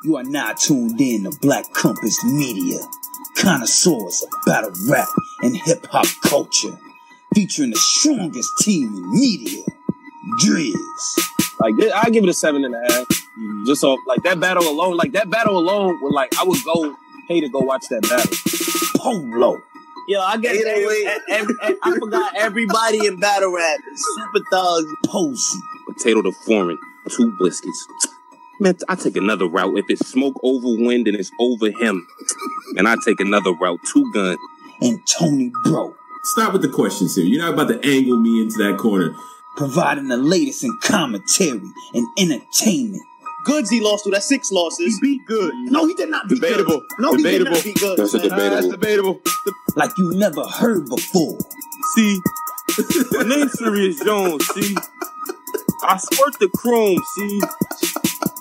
You are now tuned in to Black Compass Media, connoisseurs of battle rap and hip-hop culture, featuring the strongest team in media, Driz. Like, I give it a 7.5. Just off, like, that battle alone, would, like, I would go pay to go watch that battle. Polo. Yo, I guess I forgot everybody in battle rap. Super Thugs. Posey. Potato the Foreman. 2 biscuits. Man, I take another route. If it's smoke over wind and it's over him, and I take another route. 2 Gun. And Tony Bro. Stop with the questions here. You're not about to angle me into that corner. Providing the latest in commentary and entertainment. Goods he lost to. That's 6 losses. He beat Good. No, he did not beat Debatable. Good. No, he did Debatable. not beat Goods. That's a debatable. That's debatable. Like you never heard before. See, my name's Sirius Jones, see. I squirt the chrome, see.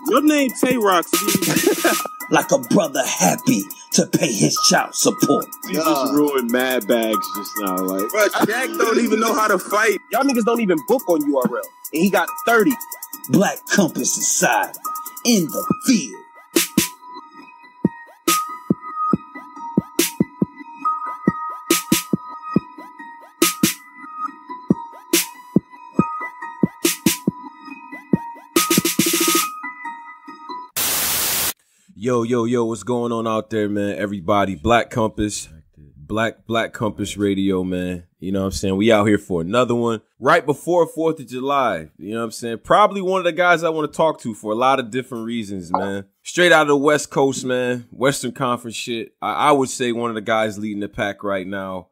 Your name Tay-Rock, see. Like a brother happy to pay his child support. You just ruined Mad Bags just now. Like, Bro, Shaq don't even know how to fight. y'all niggas don't even book on URL. And he got 30. Black Compass Society in the field. Yo, what's going on out there, man? Everybody, Black Compass Radio, man. You know what I'm saying? We out here for another one right before 4th of July. You know what I'm saying? Probably one of the guys I want to talk to for a lot of different reasons, man. Straight out of the West Coast, man. Western Conference shit. I would say one of the guys leading the pack right now.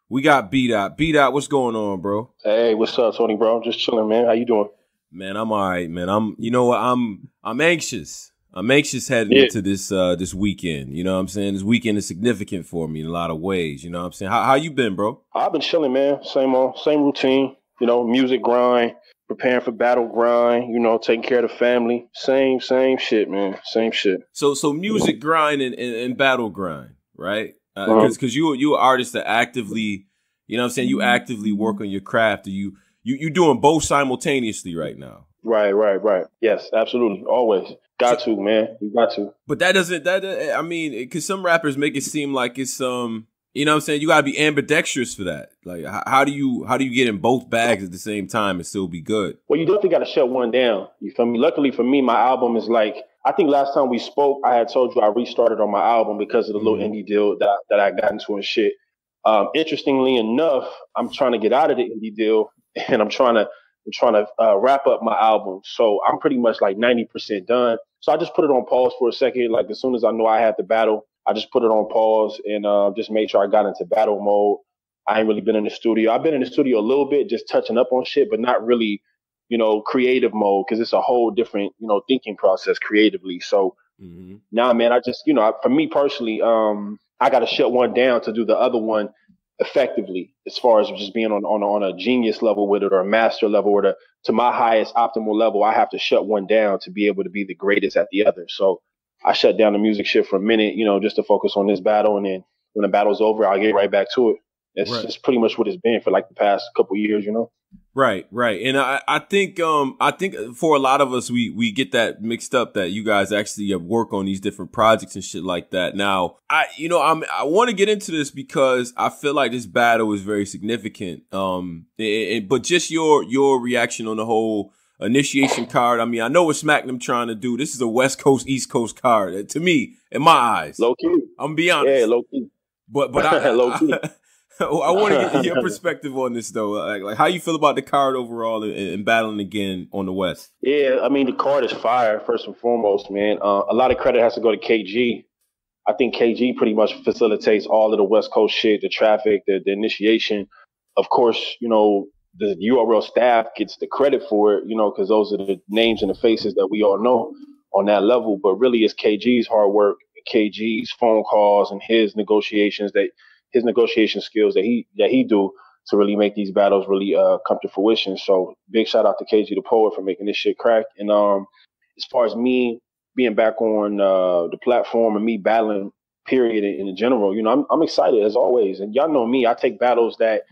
We got B-Dot. B-Dot, what's going on, bro? Hey, what's up, Tony, bro? Just chilling, man. How you doing? Man, I'm all right, man. You know what? I'm anxious. I'm anxious heading into this weekend. You know what I'm saying? This weekend is significant for me in a lot of ways. You know what I'm saying? How you been, bro? I've been chilling, man. Same routine. You know, music grind, preparing for battle grind. You know, taking care of the family. Same shit, man. Same shit. So music grind and battle grind, right? Because you an artist that actively, you know what I'm saying? You actively work on your craft. You doing both simultaneously right now. Right. Yes, absolutely. Always. Got to, man. You got to. But I mean, because some rappers make it seem like it's, you know what I'm saying? You got to be ambidextrous for that. Like, how do you get in both bags at the same time and still be good? Well, you definitely got to shut one down. You feel me? Luckily for me, my album is like, I think last time we spoke, I had told you I restarted on my album because of the little indie deal that I got into and shit. Interestingly enough, I'm trying to get out of the indie deal and I'm trying to wrap up my album. So I'm pretty much like 90% done. So I just put it on pause for a second. Like as soon as I know I had the battle, I just put it on pause and just made sure I got into battle mode. I ain't really been in the studio. I've been in the studio a little bit, just touching up on shit, but not really, you know, creative mode because it's a whole different, you know, thinking process creatively. So now, man, I just, you know, for me personally, I got to shut one down to do the other one effectively, as far as just being on a genius level with it or a master level or to my highest optimal level. I have to shut one down to be able to be the greatest at the other. So I shut down the music shit for a minute, you know, just to focus on this battle. And then when the battle's over, I'll get right back to it. It's just pretty much what it's been for like the past couple of years, you know? Right. And I think for a lot of us, we get that mixed up that you guys actually work on these different projects and shit like that. Now, I want to get into this because I feel like this battle is very significant. But just your reaction on the whole initiation card. I mean, I know what Smack them trying to do. This is a West Coast, East Coast card to me, in my eyes. Low key. I'm gonna be honest. Yeah, low key. But low key. I want to get your perspective on this, though. Like how you feel about the card overall and battling again on the West? Yeah, I mean, the card is fire, first and foremost, man. A lot of credit has to go to KG. I think KG pretty much facilitates all of the West Coast shit, the traffic, the initiation. Of course, you know, the URL staff gets the credit for it, you know, because those are the names and the faces that we all know on that level. But really, it's KG's hard work, KG's phone calls, and his negotiation skills that he do to really make these battles really come to fruition. So big shout out to KG the Poet for making this shit crack. And as far as me being back on the platform and me battling, period, in general, you know, I'm excited as always. And y'all know me, I take battles that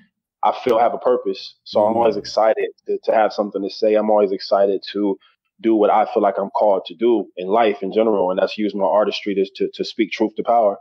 I feel have a purpose. So I'm always excited to have something to say. I'm always excited to do what I feel like I'm called to do in life in general, and that's use my artistry to speak truth to power.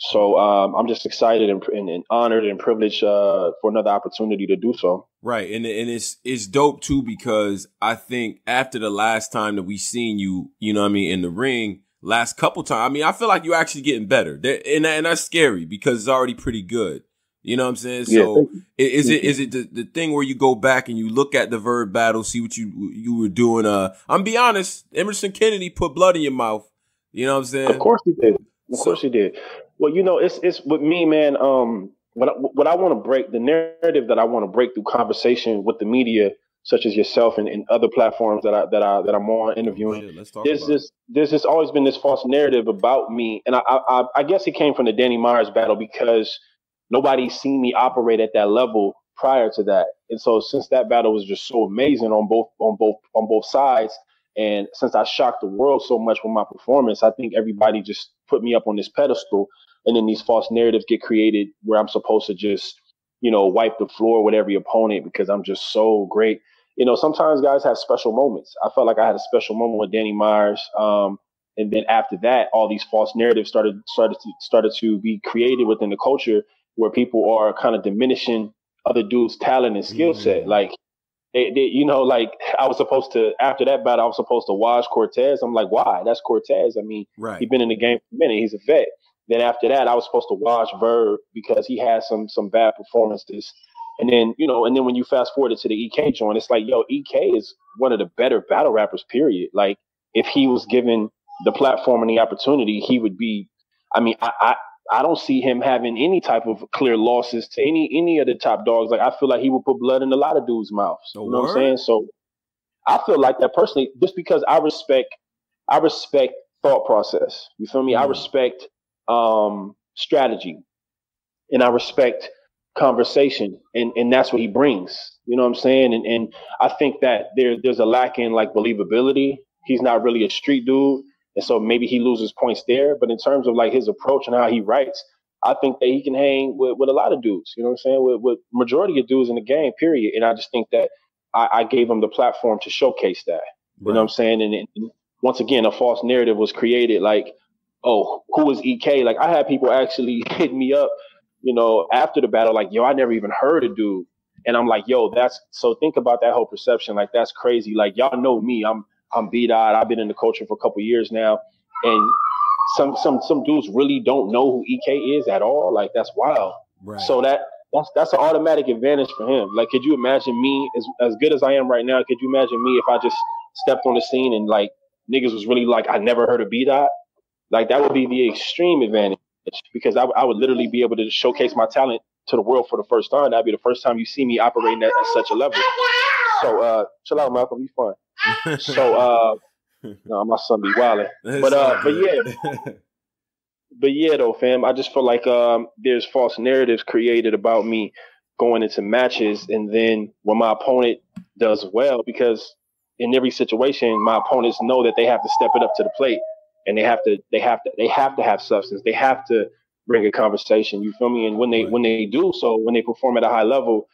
So I'm just excited and honored and privileged for another opportunity to do so. Right, and it's dope too, because I think after the last time that we seen you, you know what I mean, in the ring, last couple times, I mean, I feel like you're actually getting better, and that's scary because it's already pretty good. You know what I'm saying? So is it the thing where you go back and you look at the Verb battle, see what you were doing? I'm be honest, Emerson Kennedy put blood in your mouth. You know what I'm saying? Of course he did. Of course he did. Well, you know, it's with me, man. What I want to break, the narrative that I want to break through conversation with the media, such as yourself and other platforms that I'm on interviewing. Let's talk There's just always been this false narrative about me, and I guess it came from the Danny Myers battle because nobody's seen me operate at that level prior to that, and so since that battle was just so amazing on both sides. And since I shocked the world so much with my performance, I think everybody just put me up on this pedestal. And then these false narratives get created where I'm supposed to just, you know, wipe the floor with every opponent because I'm just so great. You know, sometimes guys have special moments. I felt like I had a special moment with Danny Myers. And then after that, all these false narratives started to be created within the culture where people are kind of diminishing other dudes' talent and skill set. Like, you know, like I was supposed to, after that battle, I was supposed to watch Cortez. I'm like, why? That's Cortez. I mean, He's been in the game for a minute. He's a vet. Then after that, I was supposed to watch Verb because he had some bad performances. And then, you know, when you fast forward to the EK joint, it's like, yo, EK is one of the better battle rappers, period. Like, if he was given the platform and the opportunity, he would be, I mean, I don't see him having any type of clear losses to any of the top dogs. Like, I feel like he would put blood in a lot of dudes' mouths. You know what I'm saying? So I feel like that personally, just because I respect thought process. You feel me? I respect strategy, and I respect conversation, and that's what he brings. You know what I'm saying? And I think that there's a lack in like believability. He's not really a street dude. And so maybe he loses points there. But in terms of like his approach and how he writes, I think that he can hang with a lot of dudes, you know what I'm saying, with majority of dudes in the game, period. And I just think that I gave him the platform to showcase that. You know what I'm saying? And once again, a false narrative was created like, oh, who is EK? Like, I had people actually hit me up, you know, after the battle, like, yo, I never even heard of dude. And I'm like, yo, so think about that whole perception. Like, that's crazy. Like, y'all know me. I'm B-Dot. I've been in the culture for a couple of years now. And some dudes really don't know who EK is at all. Like, that's wild. Right. So that's an automatic advantage for him. Like, could you imagine me as good as I am right now? Could you imagine me if I just stepped on the scene and like niggas was really like, I never heard of B-Dot? Like, that would be the extreme advantage because I would literally be able to showcase my talent to the world for the first time. That'd be the first time you see me operating at such a level. So chill out, Malcolm. Be fun. So no, my son be wilding. But yeah though, fam, I just feel like there's false narratives created about me going into matches, and then when my opponent does well, because in every situation my opponents know that they have to step it up to the plate, and they have to have substance. They have to bring a conversation. You feel me? And when they do so, when they perform at a high level,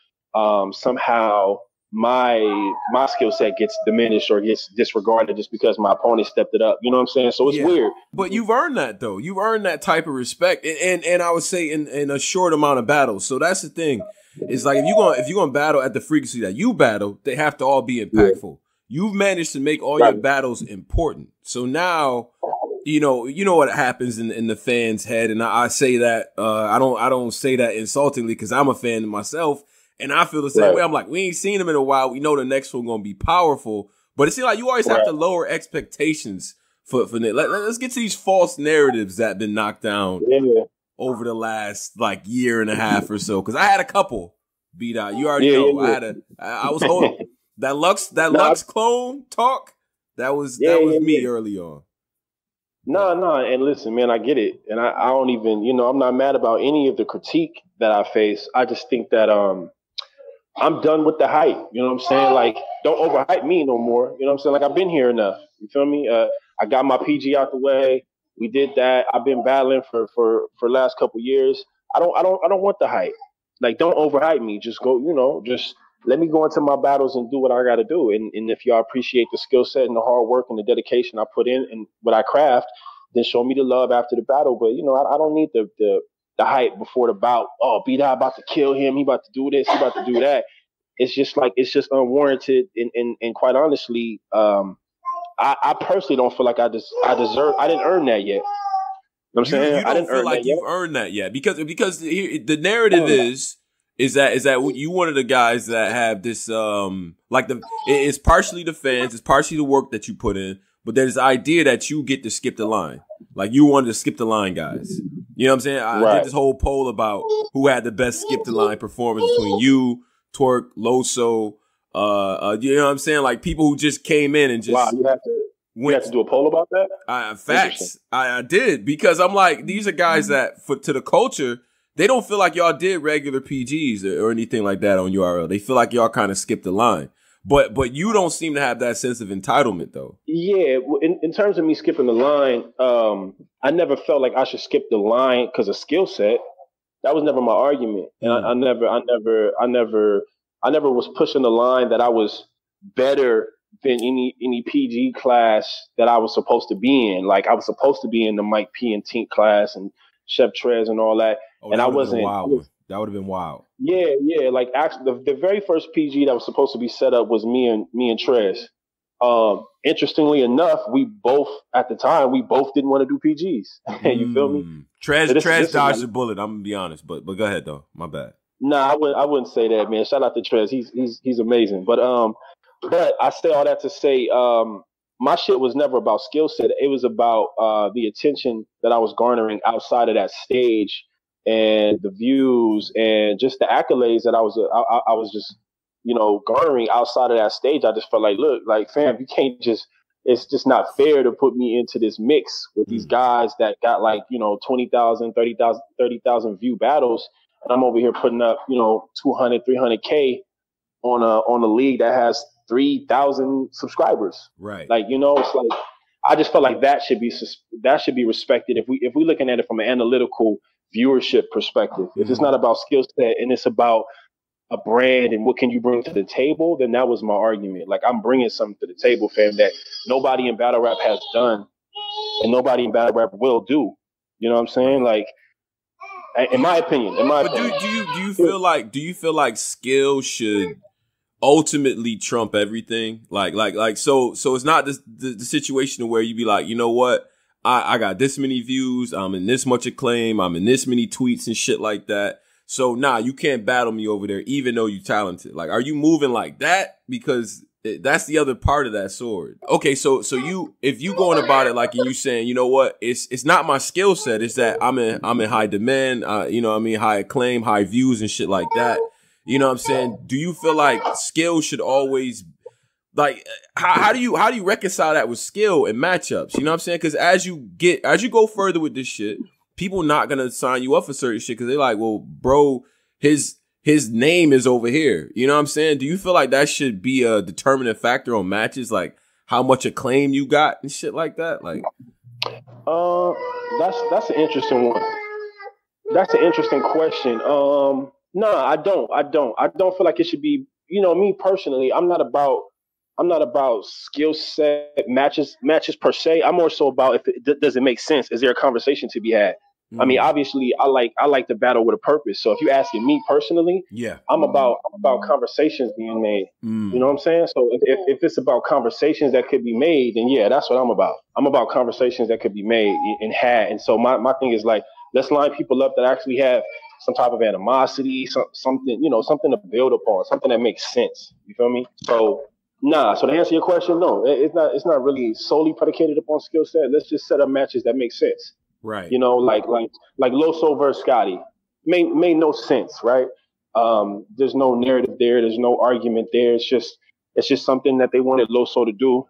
somehow my skill set gets diminished or gets disregarded just because my opponent stepped it up. You know what I'm saying? So it's weird. But you've earned that though. You've earned that type of respect, and I would say in a short amount of battles. So that's the thing. It's like if you're gonna battle at the frequency that you battle, they have to all be impactful. Yeah. You've managed to make all your battles important. So now, you know what happens in the fans' head, and I say that I don't say that insultingly because I'm a fan myself. And I feel the same way. I'm like, we ain't seen him in a while. We know the next one gonna be powerful, but it seems like you always have to lower expectations for let's get to these false narratives that been knocked down over the last like year and a half or so. Because I had a couple. B-Dot, you already know. I was holding that Lux clone talk. That was me early on. No, and listen, man, I get it, and I don't even, I'm not mad about any of the critique that I face. I just think that I'm done with the hype. You know what I'm saying? Like, don't overhype me no more. You know what I'm saying? Like, I've been here enough. You feel me? I got my PG out the way. We did that. I've been battling for last couple years. I don't want the hype. Like, don't overhype me. Just go, just let me go into my battles and do what I got to do. And if y'all appreciate the skill set and the hard work and the dedication I put in and what I craft, then show me the love after the battle. But, I don't need the hype before the bout. Oh, B-Dot about to kill him. He about to do this. He about to do that. It's just unwarranted. And quite honestly, I personally don't feel like I didn't earn that yet. You know what I'm saying? You don't feel like you've earned that yet because the narrative is that you one of the guys that have this it's partially the fans, it's partially the work that you put in, but there's the idea that you get to skip the line. Like you wanted to skip the line guys. You know what I'm saying? I did this whole poll about who had the best skip the line performance between you, Twork, Loso, you know what I'm saying? Like people who just came in and just you have to do a poll about that? Facts. I did because I'm like, these are guys that to the culture, they don't feel like y'all did regular PGs or anything like that on URL. They feel like y'all kind of skipped the line. But you don't seem to have that sense of entitlement though. Yeah, in terms of me skipping the line, I never felt like I should skip the line because of skill set. That was never my argument. And I never was pushing the line that I was better than any PG class that I was supposed to be in. Like I was supposed to be in the Mike P and Tink class and Chef Trez and all that. And I wasn't. That would have been wild. Yeah. Like actually, the very first PG that was supposed to be set up was me and Trez. Interestingly enough, we both didn't want to do PGs. You feel me? Trez dodged the bullet. I'm gonna be honest, but go ahead though. My bad. Nah, I wouldn't say that, man. Shout out to Trez. He's amazing. But I say all that to say, my shit was never about skill set. It was about the attention that I was garnering outside of that stage and the views and just the accolades that I was just, garnering outside of that stage. I just felt like, look, like, fam, you can't just, it's just not fair to put me into this mix with these guys that got like, 20,000, 30,000 view battles. And I'm over here putting up, 200, 300K on a league that has 3,000 subscribers. Right. Like, it's like, I just felt like that should be respected. If we looking at it from an analytical viewership perspective, if it's not about skill set and it's about a brand and what can you bring to the table, then that was my argument. Like I'm bringing something to the table, fam, that nobody in battle rap has done and nobody in battle rap will do. You know what I'm saying? Like, in my opinion. But do you feel like skill should ultimately trump everything? So it's not the situation where you be like, you know what? I got this many views. I'm in this much acclaim. I'm in this many tweets and shit like that. So you can't battle me over there, even though you're talented. Like, are you moving like that? Because that's the other part of that sword. Okay. So if you going about it like, and you saying, you know what, it's not my skill set. It's that I'm in high demand, high acclaim, high views and shit like that. You know what I'm saying? Do you feel like skill should always, like, how do you reconcile that with skill and matchups? You know what I'm saying? Because as you go further with this shit, people not gonna sign you up for certain shit because they're like, well, bro, his name is over here. You know what I'm saying? Do you feel like that should be a determinant factor on matches, like how much acclaim you got and shit like that? Like, that's an interesting one. That's an interesting question. No, I don't feel like it should be. Me personally, I'm not about skill set matches per se. I'm more so about does it make sense? Is there a conversation to be had? I mean, obviously, I like the battle with a purpose. So if you're asking me personally, I'm about conversations being made. You know what I'm saying? So if it's about conversations that could be made, then yeah, that's what I'm about. I'm about conversations that could be made and had. And so my thing is like, let's line people up that actually have some type of animosity, something to build upon, something that makes sense. You feel me? So so to answer your question, no, it's not really solely predicated upon skill set. Let's just set up matches that make sense. Right. Like Loso versus Scotty made no sense, right? There's no narrative there. There's no argument there. It's just something that they wanted Loso to do,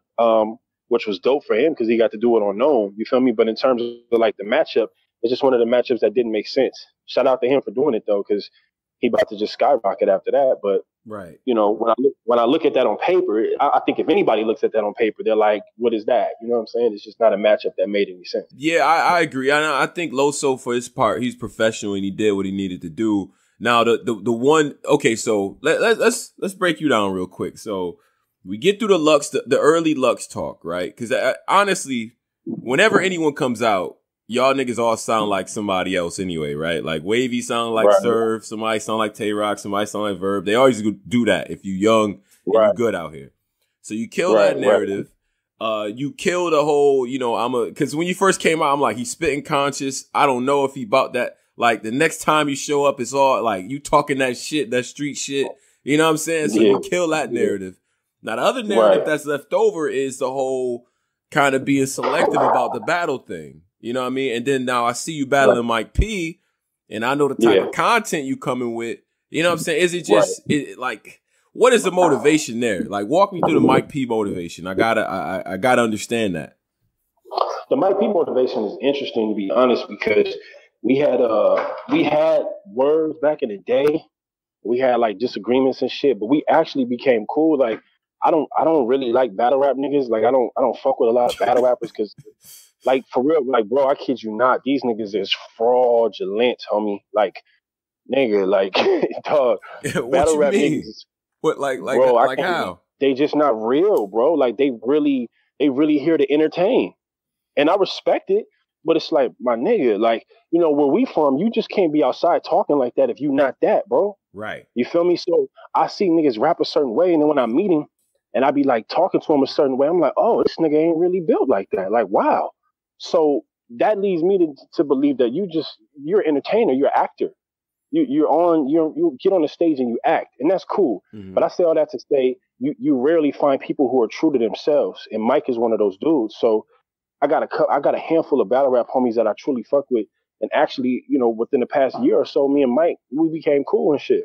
which was dope for him because he got to do it on Gnome. You feel me? But in terms of like the matchup, it's just one of the matchups that didn't make sense. Shout out to him for doing it though, because he about to just skyrocket after that. But right, when I look at that on paper, I think if anybody looks at that on paper, they're like, "What is that?" You know what I'm saying? It's just not a matchup that made any sense. Yeah, I agree. I think Loso, for his part, he's professional and he did what he needed to do. Now the one, okay, so let's break you down real quick. So we get through the early Lux talk, right? Because honestly, whenever anyone comes out, y'all niggas all sound like somebody else anyway, right? Like Wavy sound like Surf, somebody sound like Tay Rock, somebody sound like Verb. They always do that if you young and you good out here. So you kill that narrative. You kill the whole, because when you first came out, I'm like, he's spitting conscious. I don't know if he bought that. Like the next time you show up, it's all like you talking that shit, that street shit. You know what I'm saying? So you kill that narrative. Now the other narrative that's left over is the whole kind of being selective about the battle thing. You know what I mean? And then now I see you battling Mike P, and I know the type of content you coming with. You know what I'm saying? Is it just like what is the motivation there? Like walk me through the Mike P motivation. I gotta understand that. The Mike P motivation is interesting, to be honest, because we had words back in the day. We had like disagreements and shit, but we actually became cool. Like I don't really like battle rap niggas. Like I don't fuck with a lot of battle rappers because, like for real, like bro, I kid you not, these niggas is fraudulent, homie. Like nigga, like dog. Battle rap niggas. What like bro, like how? They just not real, bro. Like they really here to entertain, and I respect it. But it's like, my nigga, like, where we from, you just can't be outside talking like that if you not that, bro. Right. You feel me? So I see niggas rap a certain way, and then when I meet him, and I be like talking to him a certain way, I'm like, oh, this nigga ain't really built like that. Like, wow. So that leads me to believe that you're an entertainer, you're an actor. You get on the stage and you act, and that's cool. Mm-hmm. But I say all that to say, you rarely find people who are true to themselves, and Mike is one of those dudes. So I got a handful of battle rap homies that I truly fuck with. And actually, within the past year or so, me and Mike, we became cool and shit.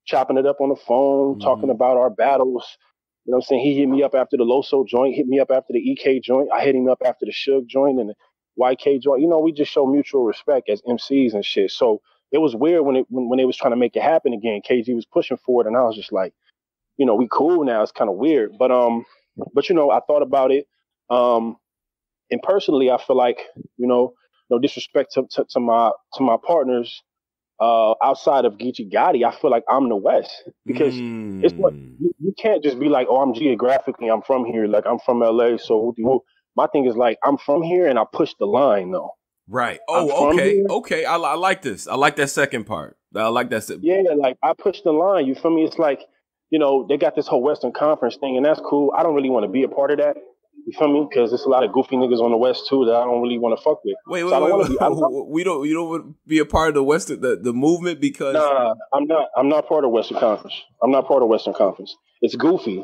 Chopping it up on the phone, talking about our battles. You know what I'm saying? He hit me up after the Loso joint, hit me up after the EK joint. I hit him up after the Suge joint and the YK joint. We just show mutual respect as MCs and shit. So it was weird when they was trying to make it happen again. KG was pushing for it, and I was just like, we cool now. It's kind of weird. But I thought about it. And personally, I feel like, no disrespect to my partners outside of Geechee Gotti, I feel like I'm the West. Because it's what you can't just be like, oh, I'm from here, like I'm from LA. So my thing is like, I'm from here and I push the line though. Right. Oh, okay. Okay. I like this. I like that second part. I like that. Yeah, like I push the line. You feel me? It's like, they got this whole Western Conference thing, and that's cool. I don't really want to be a part of that. You feel me? Because there's a lot of goofy niggas on the West too that I don't really want to fuck with. Wait. We don't want to be a part of the West, the movement because. Nah, I'm not. I'm not part of Western Conference. I'm not part of Western Conference. It's goofy.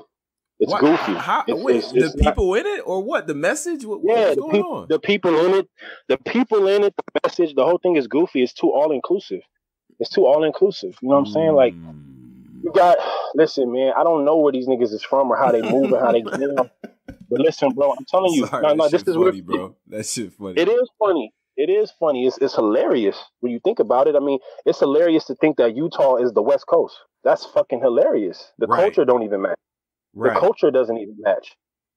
It's goofy. The people in it or what? The message? What's going on? The people in it. The people in it. The message. The whole thing is goofy. It's too all inclusive. It's too all inclusive. You know what I'm saying? Like, listen, man. I don't know where these niggas is from or how they move and how they get down. But listen, bro, I'm telling you, this is funny, bro. That shit funny. It is funny. It is funny. It's hilarious when you think about it. I mean, it's hilarious to think that Utah is the West Coast. That's fucking hilarious. The culture don't even match. Right. The culture doesn't even match.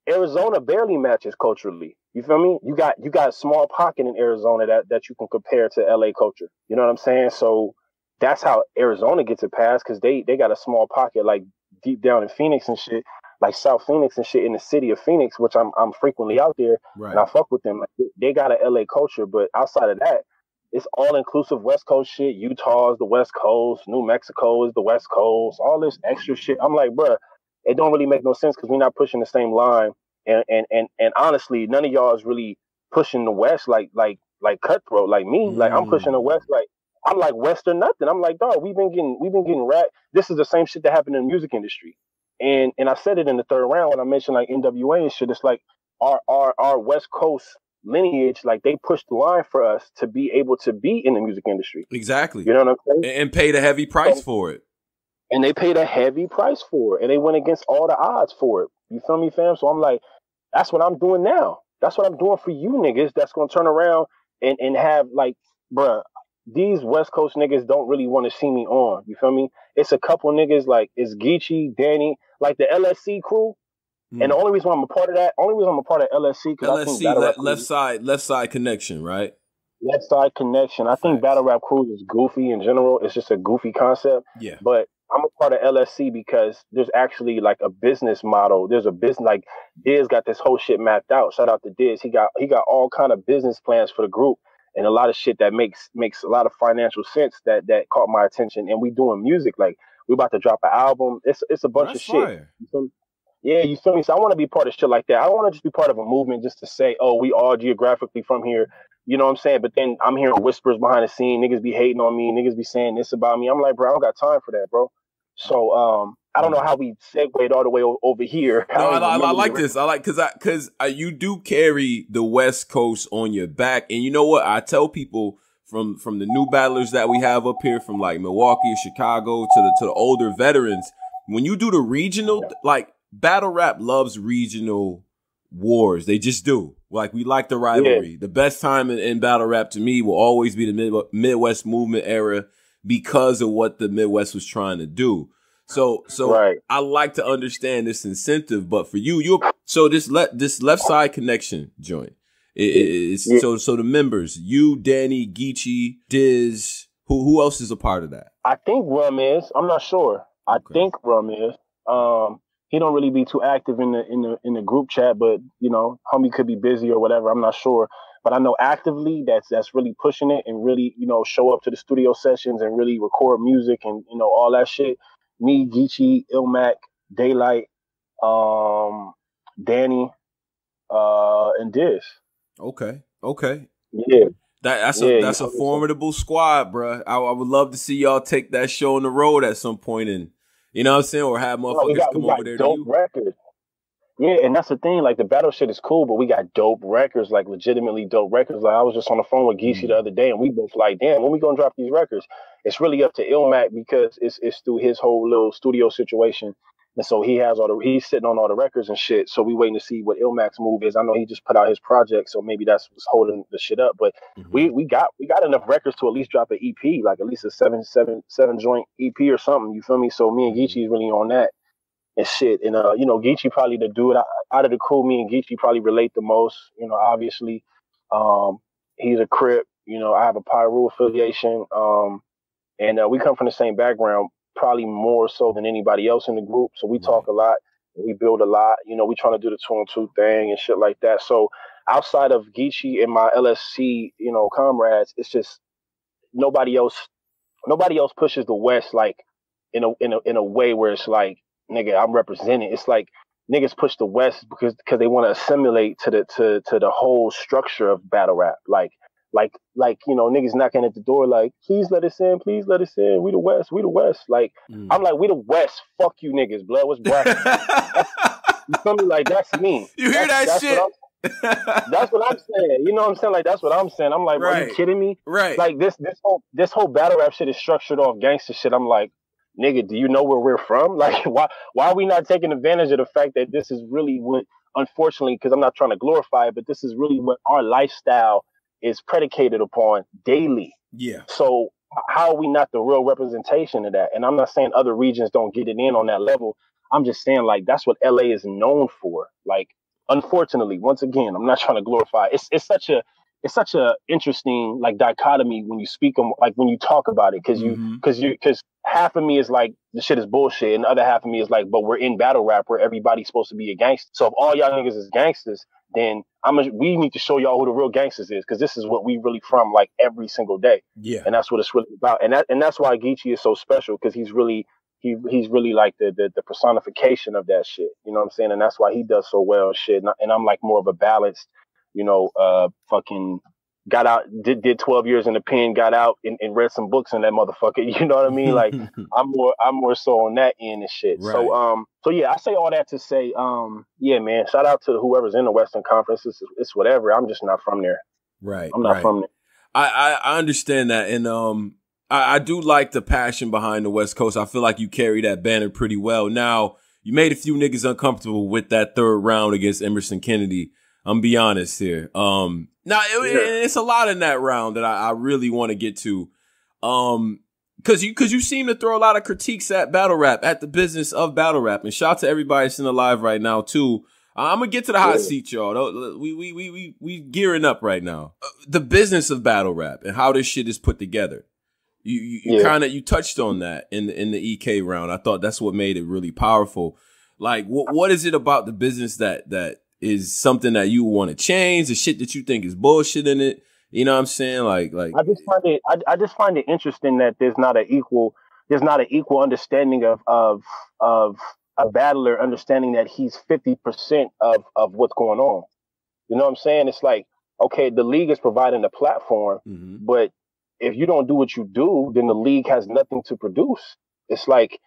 Arizona barely matches culturally. You feel me? You got a small pocket in Arizona that you can compare to LA culture. You know what I'm saying? So that's how Arizona gets it passed, because they got a small pocket like deep down in Phoenix and shit. Like South Phoenix and shit in the city of Phoenix, which I'm frequently out there, and I fuck with them. Like, they got an LA culture, but outside of that, it's all inclusive West Coast shit. Utah is the West Coast, New Mexico is the West Coast, all this extra shit. I'm like, bruh, it don't really make no sense because we're not pushing the same line. And honestly, none of y'all is really pushing the West like Cutthroat, like me. Like I'm pushing the West, like I'm like West or nothing. I'm like, dog, we've been getting rap. This is the same shit that happened in the music industry. And I said it in the third round when I mentioned like NWA and shit. It's like our West Coast lineage, like they pushed the line for us to be able to be in the music industry. Exactly. You know what I'm saying? And paid a heavy price for it. And they paid a heavy price for it. And they went against all the odds for it. You feel me, fam? So I'm like, that's what I'm doing now. That's what I'm doing for you niggas that's going to turn around and have like, bruh, these West Coast niggas don't really want to see me on. You feel me? It's a couple niggas like it's Geechee, Danny, like the LSC crew. And the only reason why I'm a part of that, LSC, because LSC, left side connection, right? Left Side Connection. I think Battle Rap Cruise is goofy in general. It's just a goofy concept. Yeah. But I'm a part of LSC because there's actually like a business model. There's a business, like Diz got this whole shit mapped out. Shout out to Diz. He got all kind of business plans for the group and a lot of shit that makes a lot of financial sense that caught my attention. And we doing music. Like we about to drop an album. It's a bunch of shit. You feel me? Yeah, you feel me? So I want to be part of shit like that. I don't want to just be part of a movement just to say, oh, we all geographically from here. You know what I'm saying? But then I'm hearing whispers behind the scene. Niggas be hating on me. Niggas be saying this about me. I'm like, bro, I don't got time for that, bro. So I don't know how we segued all the way over here. No, I like this. I like because you do carry the West Coast on your back, and you know what? I tell people from the new battlers that we have up here, from like Milwaukee, Chicago to the older veterans. When you do the regional, like battle rap loves regional wars. They just do. Like we like the rivalry. Yeah. The best time in battle rap to me will always be the Midwest movement era because of what the Midwest was trying to do. So right. I like to understand this incentive, but for you, this Left Side Connection joint. So the members, you, Danny, Geechee, Diz, who else is a part of that? I think Rum is. I'm not sure. I think Rum is. He don't really be too active in the group chat, but you know, homie could be busy or whatever. I'm not sure, but I know actively that's really pushing it and really, you know, show up to the studio sessions and really record music and, you know, all that shit. Me, Geechee, Ilmac, Daylight, Danny, and Diz. Okay. Yeah. That's a formidable squad, bro. I would love to see y'all take that show on the road at some point and, you know what I'm saying, or have motherfuckers come over there to you. Records. Yeah, and that's the thing. Like the battle shit is cool, but we got dope records, like legitimately dope records. Like I was just on the phone with Geechee the other day, and we both like, damn, when we gonna drop these records? It's really up to Ilmac because it's through his whole little studio situation, and so he's sitting on all the records and shit. So we waiting to see what Ilmac's move is. I know he just put out his project, so maybe that's what's holding the shit up. But we got enough records to at least drop an EP, like at least a seven joint EP or something. You feel me? So me and Geechee is really on that. And shit, and you know, Geechee probably the dude out of the crew. Me and Geechee probably relate the most. You know, obviously, he's a Crip. You know, I have a Pyru affiliation, and we come from the same background, probably more so than anybody else in the group. So we talk a lot, we build a lot. You know, we trying to do the 2-on-2 thing and shit like that. So outside of Geechee and my LSC, you know, comrades, it's just nobody else pushes the West like in a way where it's like, nigga, I'm representing. It's like niggas push the West because they want to assimilate to the whole structure of battle rap. Like you know, niggas knocking at the door like, please let us in, please let us in. We the West. Like I'm like, we the West. Fuck you niggas, blood. What's black? You feel me? Like that's me. You hear that shit? That's what I'm saying. You know what I'm saying? Like that's what I'm saying. I'm like, right. Are you kidding me? Right. Like this whole battle rap shit is structured off gangster shit. I'm like, nigga, do you know where we're from? Like, why are we not taking advantage of the fact that this is really what, unfortunately, because I'm not trying to glorify it, but this is really what our lifestyle is predicated upon daily. Yeah. So how are we not the real representation of that? And I'm not saying other regions don't get it in on that level. I'm just saying, like, that's what LA is known for. Like, unfortunately, once again, I'm not trying to glorify it. It's such a interesting like dichotomy when you speak like when you talk about it, because half of me is like the shit is bullshit, and the other half of me is like, but we're in battle rap where everybody's supposed to be a gangster. So if all y'all niggas is gangsters, then we need to show y'all who the real gangsters is, because this is what we really from like every single day. Yeah, and that's what it's really about, and that's why Geechee is so special, because he's really like the personification of that shit. You know what I'm saying? And that's why he does so well and shit. And I'm like more of a balanced. You know, fucking got out, did 12 years in the pen, got out and read some books in that motherfucker. You know what I mean? Like I'm more so on that end and shit. Right. So yeah, I say all that to say, yeah, man, shout out to whoever's in the Western Conference. It's whatever. I'm just not from there. Right. I'm not from there. I understand that. And I do like the passion behind the West Coast. I feel like you carry that banner pretty well. Now, you made a few niggas uncomfortable with that third round against Emerson Kennedy. I'm be honest here. It's a lot in that round that I really want to get to. Cause you seem to throw a lot of critiques at battle rap, at the business of battle rap. And shout out to everybody that's in the live right now too. I'm gonna get to the hot seat, y'all. We gearing up right now. The business of battle rap and how this shit is put together. You kind of touched on that in the EK round. I thought that's what made it really powerful. Like, what is it about the business that is something that you want to change? The shit that you think is bullshit in it. You know what I'm saying? Like I just find it interesting that there's not an equal understanding of a battler understanding that he's 50% of what's going on. You know what I'm saying? It's like, okay, the league is providing a platform, but if you don't do what you do, then the league has nothing to produce. It's like,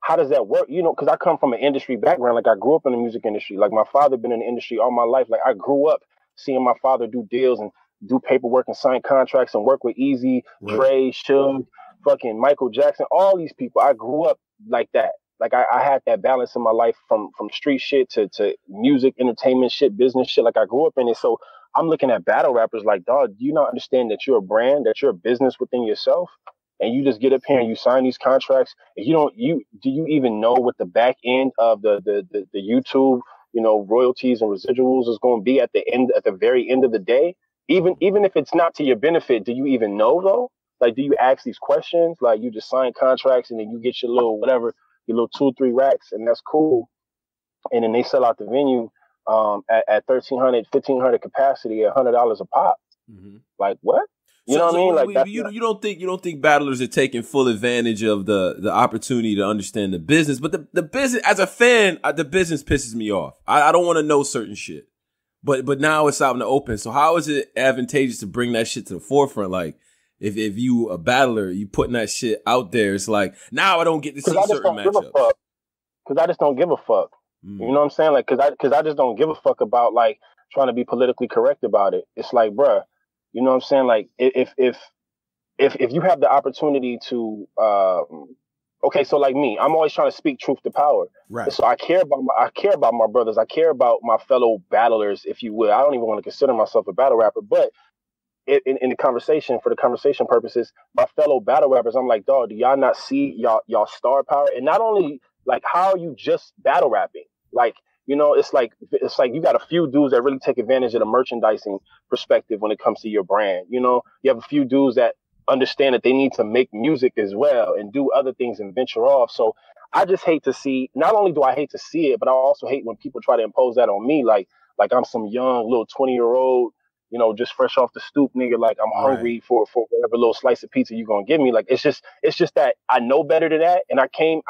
how does that work? You know, because I come from an industry background. Like, I grew up in the music industry. Like, my father been in the industry all my life. Like, I grew up seeing my father do deals and do paperwork and sign contracts and work with Easy, Dre, Suge, fucking Michael Jackson, all these people. I grew up like that. Like, I had that balance in my life from street shit to music, entertainment shit, business shit. Like, I grew up in it. So I'm looking at battle rappers like, dog, do you not understand that you're a brand, that you're a business within yourself? And you just get up here and you sign these contracts. And do you even know what the back end of the YouTube, you know, royalties and residuals is going to be at the very end of the day? Even if it's not to your benefit, do you even know though? Like, do you ask these questions? Like, you just sign contracts and then you get your little whatever, your little 2 or 3 racks, and that's cool. And then they sell out the venue at 1,300, 1,500 capacity at $100 a pop. Like, what? You know what I mean? Like, you don't think battlers are taking full advantage of the opportunity to understand the business, but the business, as a fan, the business pisses me off. I don't want to know certain shit, but now it's out in the open. So how is it advantageous to bring that shit to the forefront? Like, if you a battler, you putting that shit out there, it's like, now I don't get to see certain matchups. Because I just don't give a fuck. You know what I'm saying? Like, because I just don't give a fuck about, like, trying to be politically correct about it. It's like, bruh, you know what I'm saying? Like, if you have the opportunity to, okay, so like me, I'm always trying to speak truth to power. Right. So I care about my brothers. I care about my fellow battlers, if you will. I don't even want to consider myself a battle rapper, but in the conversation, for the conversation purposes, my fellow battle rappers, I'm like, dog, do y'all not see y'all star power? And not only, like, how are you just battle rapping? Like, you know, it's like you got a few dudes that really take advantage of the merchandising perspective when it comes to your brand. You know, you have a few dudes that understand that they need to make music as well and do other things and venture off. So I just hate to see, not only do I hate to see it, but I also hate when people try to impose that on me. Like I'm some young little 20-year-old, you know, just fresh off the stoop nigga. Like, I'm hungry for whatever little slice of pizza you're going to give me. Like, it's just that I know better than that. And I came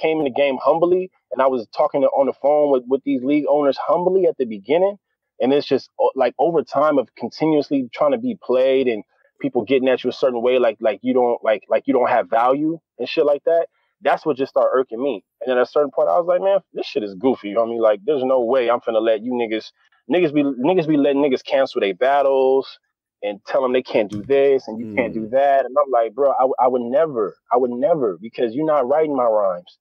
in the game humbly, and I was talking on the phone with these league owners humbly at the beginning. And it's just like, over time of continuously trying to be played and people getting at you a certain way, like you don't have value and shit like that. That's what just started irking me. And then at a certain point, I was like, man, this shit is goofy. You know what I mean? Like, there's no way I'm finna let you niggas be letting niggas cancel their battles and tell them they can't do this and you can't do that. And I'm like, bro, I would never, because you're not writing my rhymes.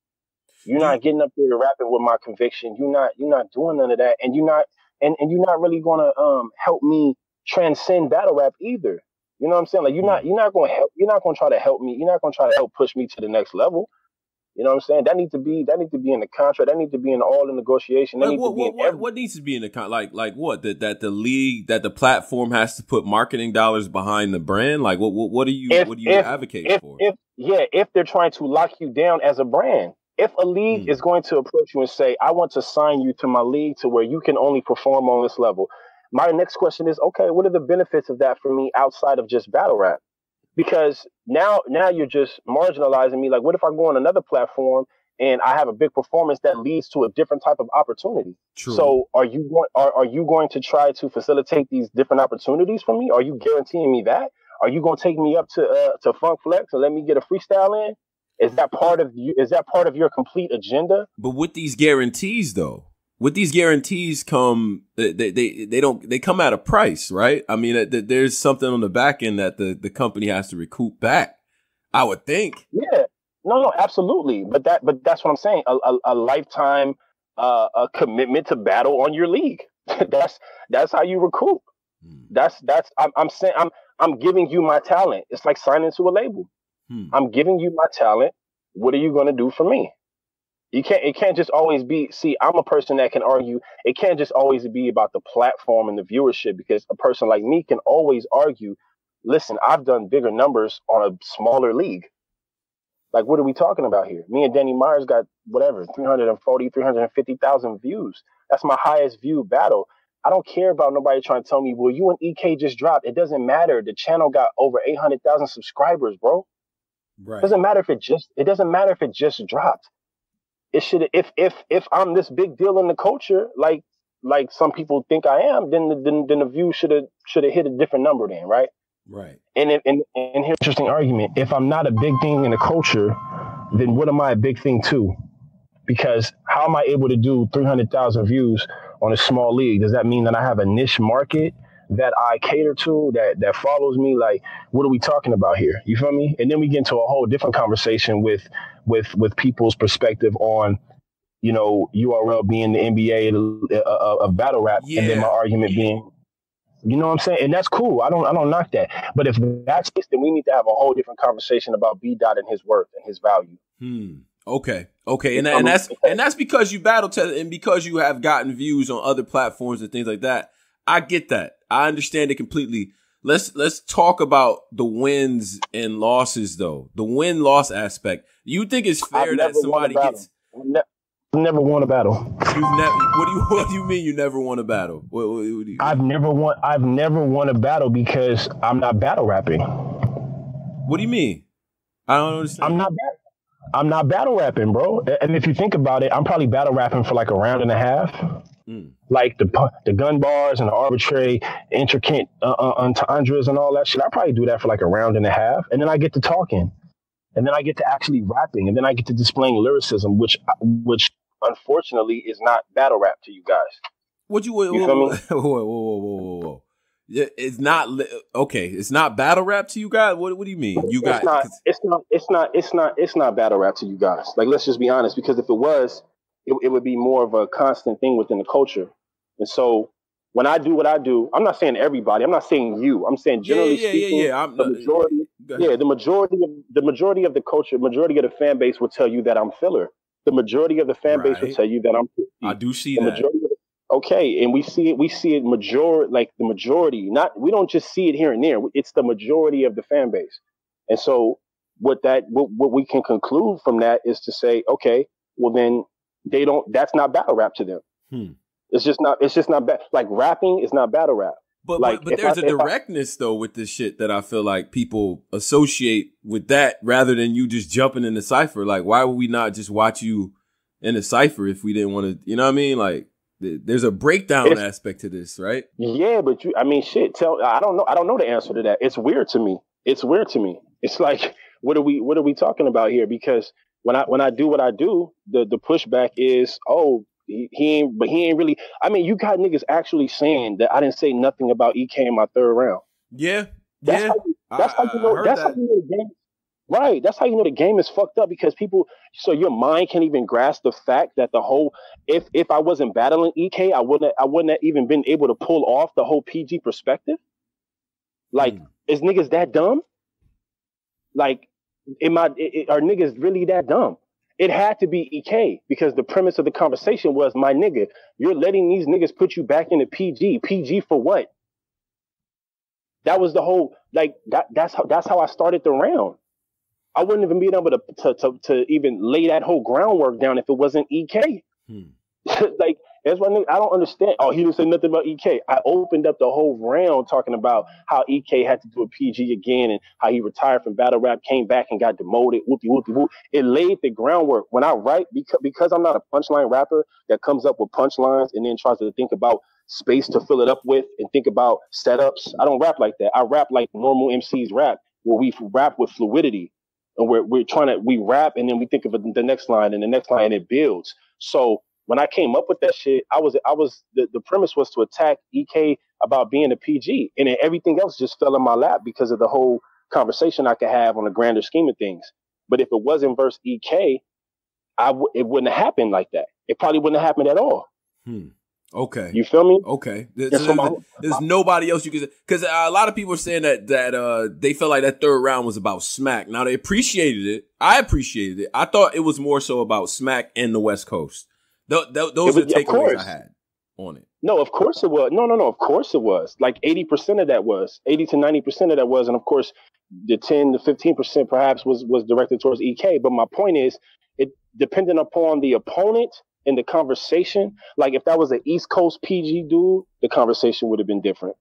You're not getting up there rapping with my conviction. You're not doing none of that. And you're not really gonna help me transcend battle rap either. You know what I'm saying? Like, you're not gonna try to help me. You're not gonna try to help push me to the next level. You know what I'm saying? That need to be in the contract. That need to be in all the negotiation. That what needs to be in the like what? That the league, that the platform has to put marketing dollars behind the brand. Like, what do you advocate for? If they're trying to lock you down as a brand. If a league is going to approach you and say, I want to sign you to my league to where you can only perform on this level, my next question is, okay, what are the benefits of that for me outside of just battle rap? Because now you're just marginalizing me. Like, what if I go on another platform and I have a big performance that leads to a different type of opportunity? True. So are you going to try to facilitate these different opportunities for me? Are you guaranteeing me that? Are you going to take me up to Funk Flex and let me get a freestyle in? Is that part of your complete agenda? But with these guarantees, though, come they come at a price, right? I mean, there's something on the back end that the company has to recoup back, I would think. Yeah, no, absolutely. But that's what I'm saying. A lifetime a commitment to battle on your league. That's how you recoup. I'm saying I'm giving you my talent. It's like signing to a label. I'm giving you my talent. What are you going to do for me? It can't just always be, see, I'm a person that can argue. It can't just always be about the platform and the viewership, because a person like me can always argue, listen, I've done bigger numbers on a smaller league. Like, what are we talking about here? Me and Danny Myers got whatever, 350,000 views. That's my highest viewed battle. I don't care about nobody trying to tell me, well, you and EK just dropped. It doesn't matter. The channel got over 800,000 subscribers, bro. Right. It doesn't matter if it just dropped. It should, if I'm this big deal in the culture, like some people think I am, then the view should have hit a different number then, right? Right. And here's an interesting argument. If I'm not a big thing in the culture, then what am I a big thing to? Because how am I able to do 300,000 views on a small league? Does that mean that I have a niche market that I cater to, that follows me? Like, what are we talking about here? You feel me? And then we get into a whole different conversation with people's perspective on, you know, URL being the NBA of battle rap, and then my argument being, you know what I'm saying? And that's cool. I don't knock that. But if that's this, then we need to have a whole different conversation about B Dot and his worth and his value. Okay. And that's because you battle test and because you have gotten views on other platforms and things like that. I get that. I understand it completely. Let's talk about the wins and losses though. The win-loss aspect. You think it's fair that somebody gets never won a battle. You've never. What do you mean you never won a battle? What do you I've never won a battle because I'm not battle rapping. What do you mean? I don't understand. I'm not battle rapping, bro. And if you think about it, I'm probably battle rapping for like a round and a half. Like the gun bars and the arbitrary, intricate entendres and all that shit. I probably do that for like a round and a half, and then I get to talking, and then I get to actually rapping, and then I get to displaying lyricism, which unfortunately is not battle rap to you guys. What you feel me? Whoa. It's not okay. It's not battle rap to you guys. What do you mean? It's not battle rap to you guys. Like, let's just be honest, because if it was, it would be more of a constant thing within the culture. And so when I do what I do, I'm not saying everybody. I'm not saying you. I'm saying generally speaking, the majority of the culture, majority of the fan base will tell you that I'm filler. The majority of the fan base will tell you that I'm 50. I do see that. Okay, and we see it the majority. We don't just see it here and there. It's the majority of the fan base. And so what we can conclude from that is to say, okay, well then that's not battle rap to them. It's just not bad. Like, rapping is not battle rap. But there's a directness though with this shit that I feel like people associate with that rather than you just jumping in the cipher. Like, why would we not just watch you in a cipher if we didn't want to? You know what I mean? Like, there's a breakdown aspect to this, right? Yeah, but I don't know the answer to that. It's weird to me. It's like, what are we talking about here? Because when I do what I do, the pushback is, oh, he ain't really. I mean, you got niggas actually saying that I didn't say nothing about EK in my third round. Yeah. That's how you know the game. Right. That's how you know the game is fucked up, because so your mind can't even grasp the fact that the whole, if I wasn't battling EK, I wouldn't have even been able to pull off the whole PG perspective. Like, is niggas that dumb? Like, are niggas really that dumb? It had to be EK, because the premise of the conversation was, my nigga, you're letting these niggas put you back into PG. PG for what? That was the whole, like, that's how I started the round. I wouldn't even be able to even lay that whole groundwork down if it wasn't EK. Like, that's why I don't understand. Oh, he didn't say nothing about EK. I opened up the whole round talking about how EK had to do a PG again and how he retired from battle rap, came back and got demoted. Whoopty. It laid the groundwork. When I write, because I'm not a punchline rapper that comes up with punchlines and then tries to think about space to fill it up with and think about setups. I don't rap like that. I rap like normal MCs rap, where we rap with fluidity. And we rap and then we think of the next line and the next line, and it builds. So when I came up with that shit, the premise was to attack EK about being a PG, and then everything else just fell in my lap because of the whole conversation I could have on a grander scheme of things. But if it wasn't versus EK, it wouldn't have happened like that. It probably wouldn't have happened at all. Okay. You feel me? Okay. There's Nobody else you can, because a lot of people are saying that they felt like that third round was about Smack. Now they appreciated it. I appreciated it. I thought it was more so about Smack and the West Coast. Those are the takeaways I had on it. No, of course it was. No. Of course it was. Like 80% of that was 80 to 90% of that was, and of course the 10 to 15% perhaps was directed towards EK. But my point is, it depending upon the opponent and the conversation. Like if that was an East Coast PG dude, the conversation would have been different.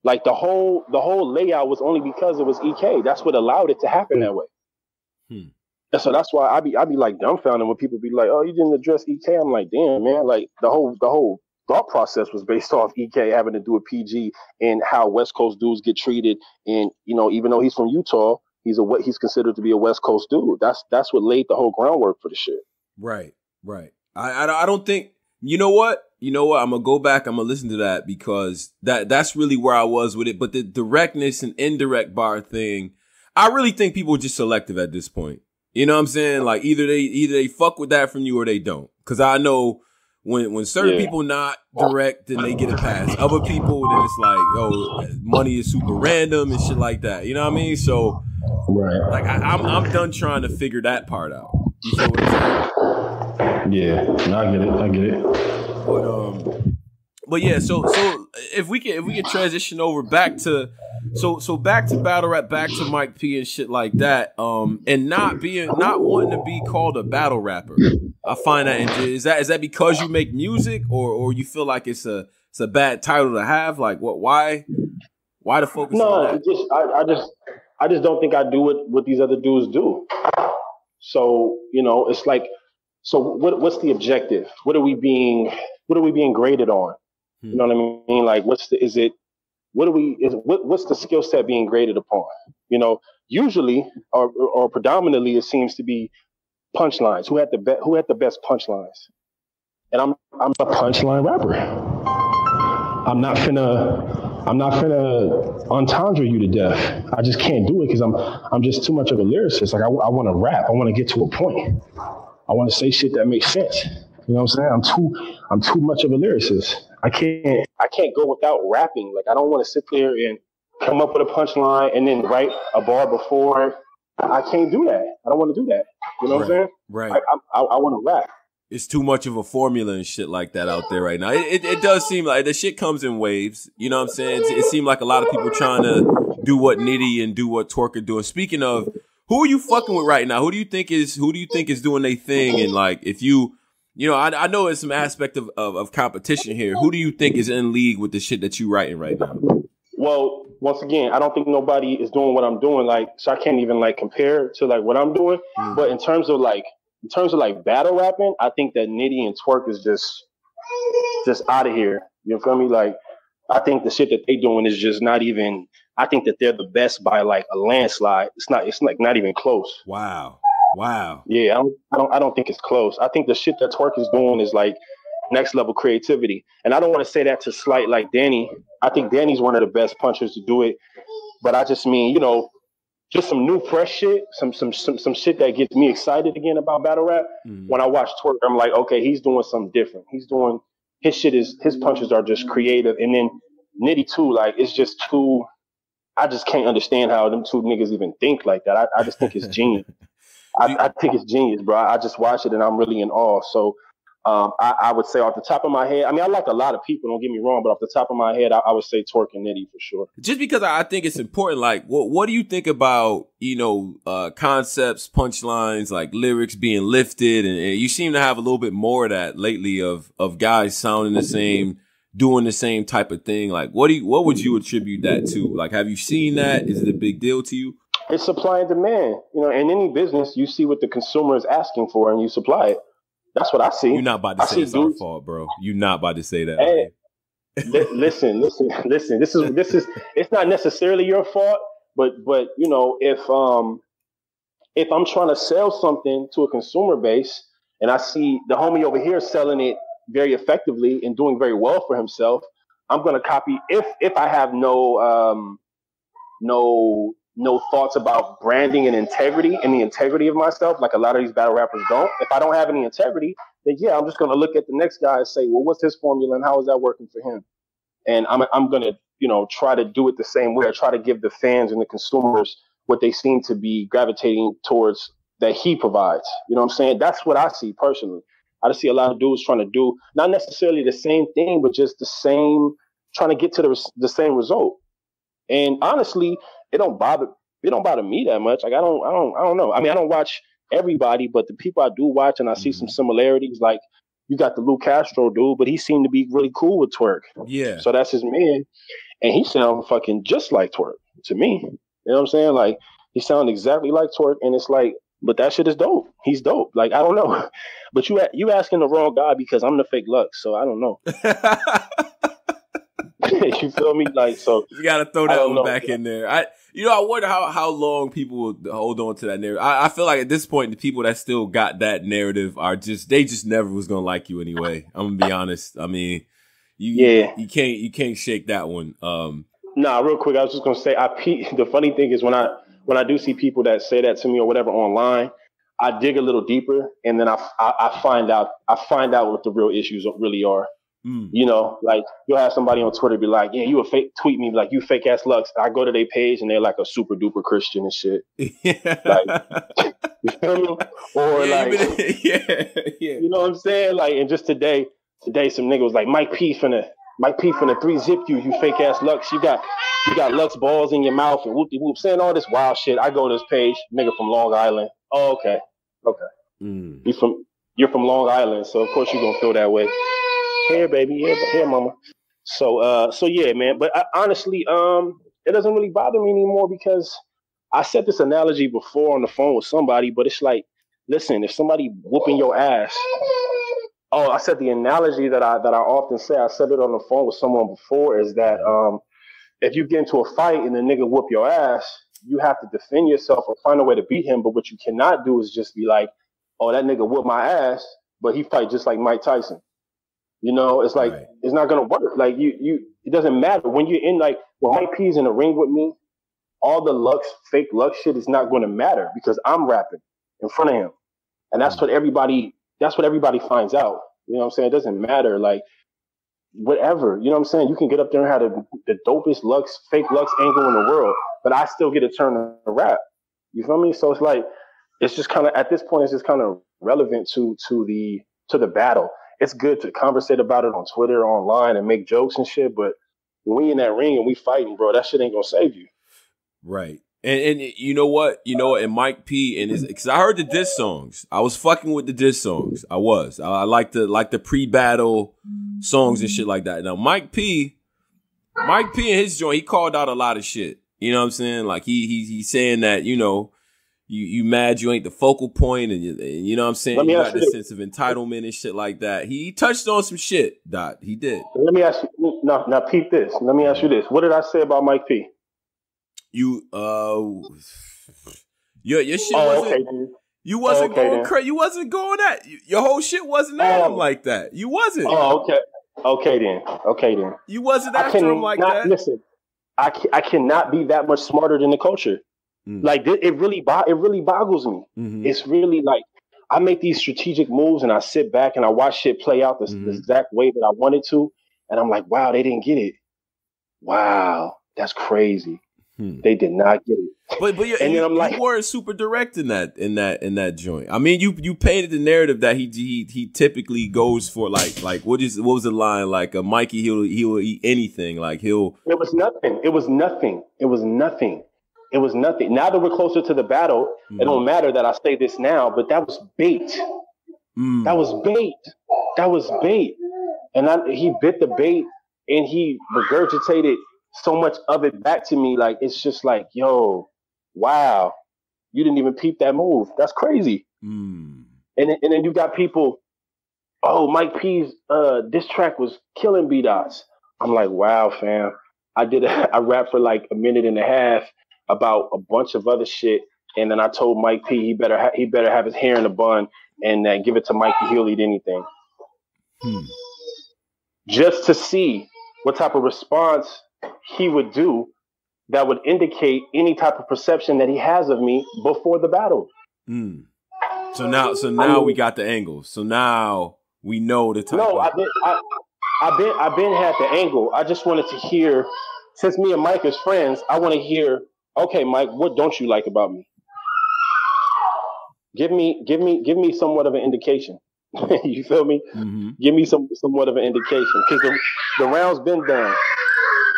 Like the whole layout was only because it was EK. That's what allowed it to happen that way. And so that's why I be like dumbfounded when people be like, "Oh, you didn't address EK." I'm like, "Damn, man!" Like the whole thought process was based off EK having to do a PG and how West Coast dudes get treated. And even though he's from Utah, he's considered to be a West Coast dude. That's what laid the whole groundwork for the shit. Right. I don't think. You know what? I'm gonna go back. I'm gonna listen to that because that's really where I was with it. But the directness and indirect bar thing, I really think people are just selective at this point. You know what I'm saying? Like either they fuck with that from you or they don't. Because I know when certain people not direct, then they get a pass. Other people, then it's like, oh, money is super random and shit like that. You know what I mean? So, like I'm done trying to figure that part out. You feel what I'm saying? Yeah, I get it. But yeah, so if we can transition over back to back to battle rap, back to Mike P and shit like that, and not wanting to be called a battle rapper. I find that is that because you make music or you feel like it's a bad title to have? Like why the focus on that? I just don't think I do what these other dudes do. So, it's like, so what's the objective? What are we being graded on? You know what I mean? Like, what's the skill set being graded upon? Usually or predominantly, it seems to be punchlines. Who had the best punchlines? And I'm a punchline rapper. I'm not finna entendre you to death. I just can't do it because I'm just too much of a lyricist. Like I want to rap. I want to get to a point. I want to say shit that makes sense. You know what I'm saying? I'm too much of a lyricist. I can't go without rapping. Like I don't want to sit there and come up with a punchline and then write a bar before. I can't do that. I don't want to do that. You know what I'm saying? Right. I want to rap. It's too much of a formula and shit like that out there right now. It does seem like the shit comes in waves. You know what I'm saying? It seemed like a lot of people trying to do what Nitty and do what Twork are doing. Speaking of, who are you fucking with right now? Who do you think is doing their thing? And like, if I know there's some aspect of competition here. Who do you think is in league with the shit that you writing right now? Well, once again, I don't think nobody is doing what I'm doing. Like, so I can't even like compare to like what I'm doing. But in terms of battle rapping, I think that Nitty and Twork is just out of here. You feel me? Like, I think the shit that they doing is just not even. I think that they're the best by like a landslide. It's like not even close. Wow. Yeah, I don't think it's close. I think the shit that Twork is doing is like next level creativity. And I don't want to say that to slight like Danny. I think Danny's one of the best punchers to do it. But I just mean, just some new fresh shit, some shit that gets me excited again about battle rap. When I watch Twork, I'm like, okay, he's doing something different. He's doing his punches are just creative. And then Nitty too, like it's just too. I just can't understand how them two niggas even think like that. I just think it's genius. I think it's genius, bro. I just watch it and I'm really in awe. So I would say off the top of my head, I mean, I like a lot of people, don't get me wrong, but off the top of my head, I would say Twork and Nitty for sure. Just because I think it's important, like, what do you think about, concepts, punchlines, like lyrics being lifted? And you seem to have a little bit more of that lately of guys sounding the same, doing the same type of thing. Like, what would you attribute that to? Like, have you seen that? Is it a big deal to you? It's supply and demand. In any business, you see what the consumer is asking for and you supply it. That's what I see. You're not about to say it's our fault, bro. You're not about to say that. Hey, listen. This is. It's not necessarily your fault, but if I'm trying to sell something to a consumer base and I see the homie over here selling it very effectively and doing very well for himself, I'm gonna copy. If I have no no thoughts about branding and integrity and the integrity of myself, like a lot of these battle rappers don't. If I don't have any integrity, then yeah, I'm just going to look at the next guy and say, well, what's his formula and how is that working for him? And I'm going to, try to do it the same way. I try to give the fans and the consumers what they seem to be gravitating towards that he provides. You know what I'm saying? That's what I see personally. I just see a lot of dudes trying to do not necessarily the same thing, but just the same, trying to get to the same result. And honestly, it don't bother me that much. Like I don't know. I mean, I don't watch everybody, but the people I do watch, and I see some similarities. Like you got the Lou Castro dude, but he seemed to be really cool with Twerk. Yeah. So that's his man, and he sounds fucking just like Twerk to me. You know what I'm saying? Like he sounds exactly like Twerk, and it's like, but that shit is dope. He's dope. Like I don't know, but you asking the wrong guy because I'm the fake Lux, so I don't know. You feel me? Like, so you gotta throw that one back in there. I wonder how long people will hold on to that narrative. I feel like at this point, the people that still got that narrative they just never was gonna like you anyway. I'm gonna be honest. I mean, you can't shake that one. Nah, real quick, I was just gonna say, the funny thing is when I do see people that say that to me or whatever online, I dig a little deeper, and then I find out what the real issues really are. Like you'll have somebody on Twitter be like, yeah, you a fake, tweet me like you fake ass Lux. I go to their page and they're like a super duper Christian and shit. Yeah. Like, you feel me? Or you know what I'm saying? Like, and just today some nigga was like, Mike P finna 3-zip you fake ass Lux. You got Lux balls in your mouth and whoop de whoop, saying all this wild shit. I go to this page, nigga from Long Island. Oh, okay. You're from Long Island, so of course you're gonna feel that way. Here, baby. Here, mama. So yeah, man. But honestly, it doesn't really bother me anymore because I said this analogy before on the phone with somebody, but it's like, listen, if somebody whooping your ass. Oh, I said the analogy that I often say, I said it on the phone with someone before, is that if you get into a fight and the nigga whoop your ass, you have to defend yourself or find a way to beat him. But what you cannot do is just be like, oh, that nigga whooped my ass, but he fight just like Mike Tyson. It's like, It's not going to work. Like it doesn't matter when you're in, like when Mike P's in the ring with me, all the fake Lux shit is not going to matter because I'm rapping in front of him. And that's what everybody finds out. You know what I'm saying? It doesn't matter. Like whatever, you know what I'm saying? You can get up there and have the dopest fake Lux angle in the world, but I still get a turn to rap. You feel me? So it's like, it's just kind of, at this point, it's just kind of relevant to the battle. It's good to conversate about it on Twitter, online, and make jokes and shit. But when we in that ring and we fighting, bro, that shit ain't gonna save you. Right. And you know what? And Mike P and because I heard the diss songs. I was fucking with the diss songs. I like the pre-battle songs and shit like that. Now Mike P and his joint, he called out a lot of shit. You know what I'm saying? Like he's saying that, you mad you ain't the focal point, and you know what I'm saying? You got this sense of entitlement and shit like that. He touched on some shit, Dot. He did. Let me ask you, now peep this. Let me ask you this. What did I say about Mike P? Your shit wasn't, you wasn't going crazy. You wasn't going at, your whole shit wasn't at him like that. You wasn't. Oh, okay. Okay then. You wasn't after him like that. Listen, I cannot be that much smarter than the culture. Like it really boggles me. Mm-hmm. It's really like I make these strategic moves and I sit back and I watch shit play out the exact way that I wanted to, and I'm like, wow, they didn't get it. Wow, that's crazy. They did not get it. But you weren't super direct in that joint. I mean, you painted the narrative that he typically goes for like what was the line, like a Mikey he'll eat anything, like he'll. It was nothing. Now that we're closer to the battle, it don't matter that I say this now, but that was bait. That was bait. And he bit the bait and he regurgitated so much of it back to me. Like, it's just like, yo, wow, you didn't even peep that move. That's crazy. And then you got people, oh, Mike P's diss track was killing B-Dots. I'm like, wow, fam. I rapped for like a minute and a half about a bunch of other shit, and then I told Mike P he better have his hair in a bun and give it to Mikey. He'll eat anything. Just to see what type of response he would do that would indicate any type of perception that he has of me before the battle. Mm. So now we got the angle. So now we know the type. No, I've been had the angle. I just wanted to hear, since me and Mike is friends, I want to hear, okay, Mike, what don't you like about me? Give me somewhat of an indication. You feel me? Mm-hmm. Give me somewhat of an indication, because the round's been done.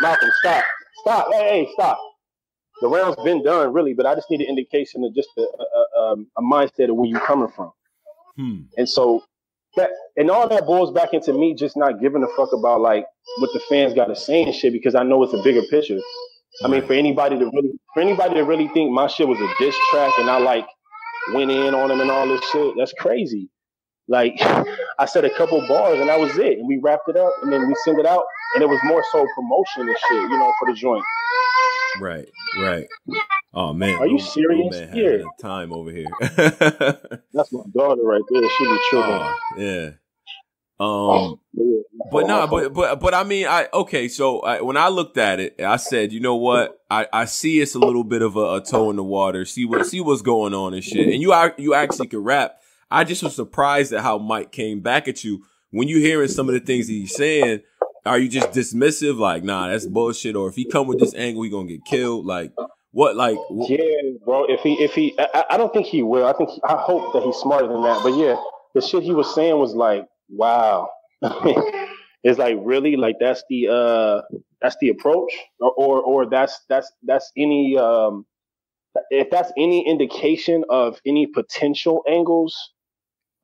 Malcolm, stop, hey, stop. The round's been done, really, but I just need an indication of just a mindset of where you're coming from. And so all that boils back into me just not giving a fuck about like what the fans got to say and shit, because I know it's a bigger picture. I mean, for anybody to really think my shit was a diss track and I like went in on him and all this shit, that's crazy. Like, I said a couple bars and that was it, and we wrapped it up and then we sent it out, and it was more so promotion and shit, you know, for the joint. Right. Oh man, are you serious? Man, having a time over here. That's my daughter right there. She be tripping. Yeah. But I mean, so when I looked at it, I said, you know what? I see it's a little bit of a toe in the water. See what's going on and shit. And you actually could rap. I just was surprised at how Mike came back at you when you hearing some of the things that he's saying. Are you just dismissive? Like, nah, that's bullshit. Or if he come with this angle, he gonna get killed. Like, what? Like, yeah, bro. If he, I don't think he will. I hope that he's smarter than that. But yeah, the shit he was saying was like, wow. It's like, really, like that's the approach, or that's any if that's any indication of any potential angles,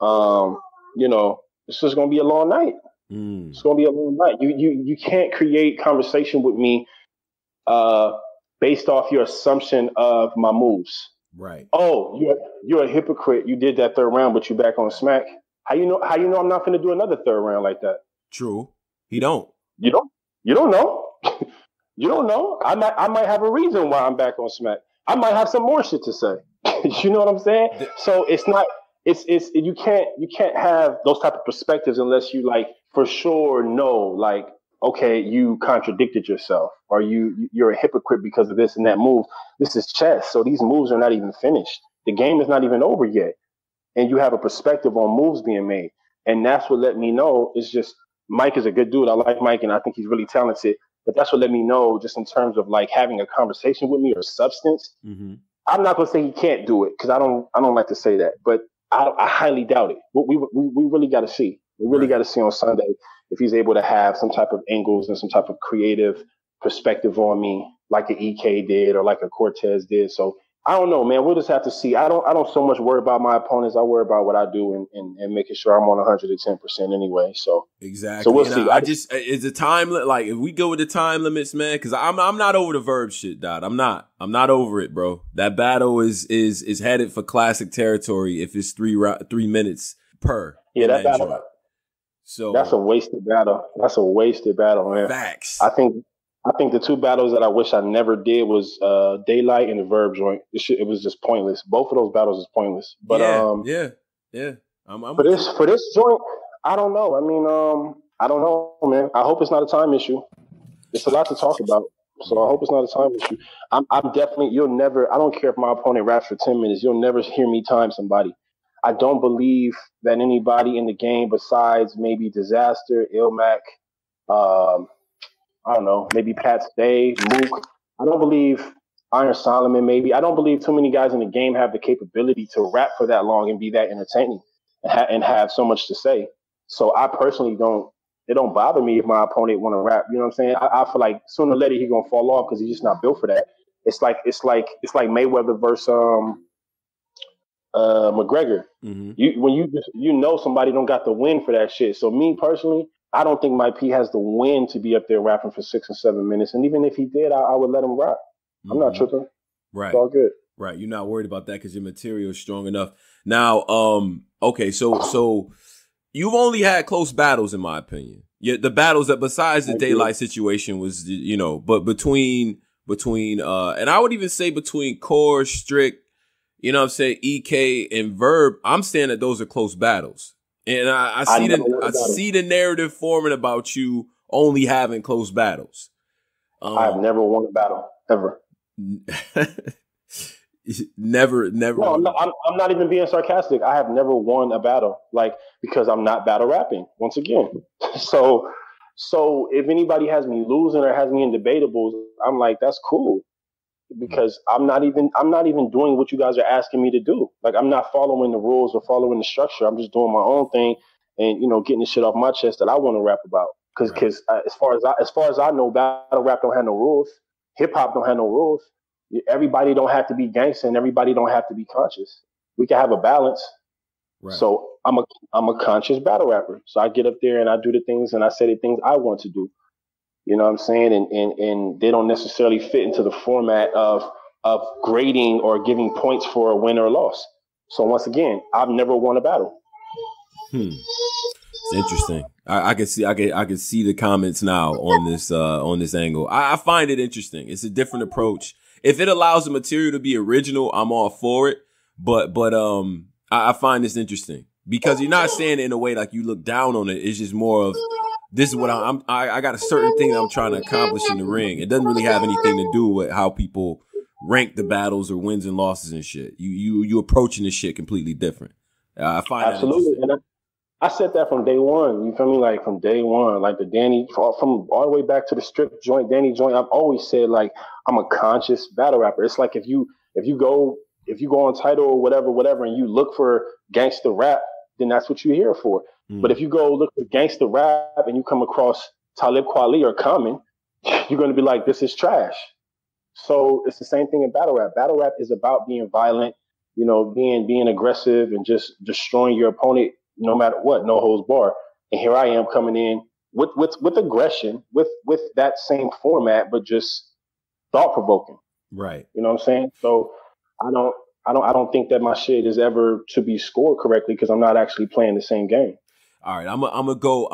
you know, it's just gonna be a long night. It's gonna be a long night. You can't create conversation with me based off your assumption of my moves. Right. Oh, you're a hypocrite. You did that third round, but you back on smack. How you know I'm not gonna do another third round like that? True. He don't. You don't know. You don't know. I might have a reason why I'm back on smack. I might have some more shit to say. You know what I'm saying? So it's not. It's you can't have those type of perspectives unless you like for sure know, like, okay, you contradicted yourself, or you're a hypocrite because of this and that move. This is chess, so these moves are not even finished. The game is not even over yet, and you have a perspective on moves being made, and that's what let me know. It's just Mike is a good dude. I like Mike, and I think he's really talented. But that's what let me know, just in terms of like having a conversation with me or substance. Mm-hmm. I'm not gonna say he can't do it, because I don't like to say that, but I highly doubt it. But we really got to see. We really got to see on Sunday if he's able to have some type of angles and some type of creative perspective on me, like an EK did or like a Cortez did. So I don't know, man. We'll just have to see. I don't so much worry about my opponents. I worry about what I do and making sure I'm on 110% anyway. So exactly. So we'll see. I just is the time like if we go with the time limits, man, because I'm not over the Verb shit, Dot. I'm not over it, bro. That battle is headed for classic territory if it's 3 minutes per. Yeah, that battle. Joint. So that's a wasted battle. That's a wasted battle, man. Facts. I think the two battles that I wish I never did was Daylight and the Verb joint. It was just pointless. Both of those battles is pointless. But yeah. I'm for this joint, I don't know. I mean, I don't know, man. I hope it's not a time issue. It's a lot to talk about, so I hope it's not a time issue. I'm definitely. You'll never. I don't care if my opponent raps for 10 minutes. You'll never hear me time somebody. I don't believe that anybody in the game besides maybe Disaster, Ilmac, I don't know, maybe Pat Stay, Mook. I don't believe Iron Solomon, maybe. I don't believe too many guys in the game have the capability to rap for that long and be that entertaining and have so much to say. So I personally it don't bother me if my opponent want to rap. You know what I'm saying? I feel like sooner or later he's going to fall off because he's just not built for that. It's like Mayweather versus McGregor. Mm-hmm. When you know somebody don't got the win for that shit. So me personally, I don't think Mike P has the win to be up there rapping for 6 or 7 minutes. And even if he did, I would let him rap. Mm-hmm. I'm not tripping. Right. It's all good. Right. You're not worried about that because your material is strong enough. Now, okay, so you've only had close battles, in my opinion. Yeah, the battles that besides the Daylight situation was, but between and I would even say between Core, Strict, you know what I'm saying, EK and Verb, I'm saying that those are close battles. And I see the narrative forming about you only having close battles. I've never won a battle. ever. Never. No, I'm not even being sarcastic. I have never won a battle, like, because I'm not battle rapping. Once again, so if anybody has me losing or has me in debatables, I'm like, that's cool, because I'm not even doing what you guys are asking me to do. Like, I'm not following the rules or following the structure. I'm just doing my own thing and, you know, getting the shit off my chest that I want to rap about. Because as far as I know, battle rap don't have no rules. Hip hop don't have no rules. Everybody don't have to be gangsta and everybody don't have to be conscious. We can have a balance. Right. So I'm a conscious battle rapper. So I get up there and I do the things and I say the things I want to do. You know what I'm saying? And they don't necessarily fit into the format of grading or giving points for a win or loss. So once again, I've never won a battle. It's interesting. I can see the comments now on this angle. I find it interesting. It's a different approach. If it allows the material to be original, I'm all for it. But I find this interesting because you're not saying it in a way like you look down on it. It's just more of, this is what I got a certain thing that I'm trying to accomplish in the ring. It doesn't really have anything to do with how people rank the battles or wins and losses and shit. You approaching this shit completely different. I find absolutely. And I said that from day one. You feel me? Like from day one, like the Danny, from all the way back to the strip joint, Danny joint. I've always said, like, I'm a conscious battle rapper. It's like if you go on Tidal or whatever, and you look for gangster rap, then that's what you're here for. But if you go look for gangster rap and you come across Talib Kweli or Common, you're going to be like, this is trash. So it's the same thing in battle rap. Battle rap is about being violent, you know, being aggressive and just destroying your opponent no matter what, no holds barred. And here I am coming in with aggression, with that same format, but just thought provoking. Right. You know what I'm saying? So I don't think that my shit is ever to be scored correctly because I'm not actually playing the same game. All right, I'm gonna go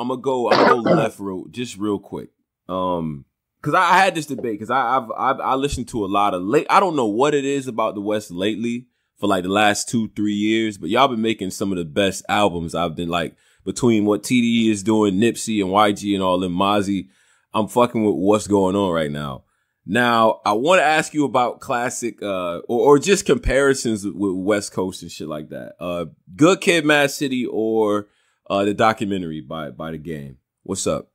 left just real quick. Because I had this debate because I listened to a lot of I don't know what it is about the West lately for like the last 2-3 years, but y'all been making some of the best albums. I've been like, between what TDE is doing, Nipsey and YG and all them, Mozzie, I'm fucking with what's going on right now. Now, I want to ask you about classic, or just comparisons with West Coast and shit like that. Good Kid, Mad City, or the documentary by The Game. What's up?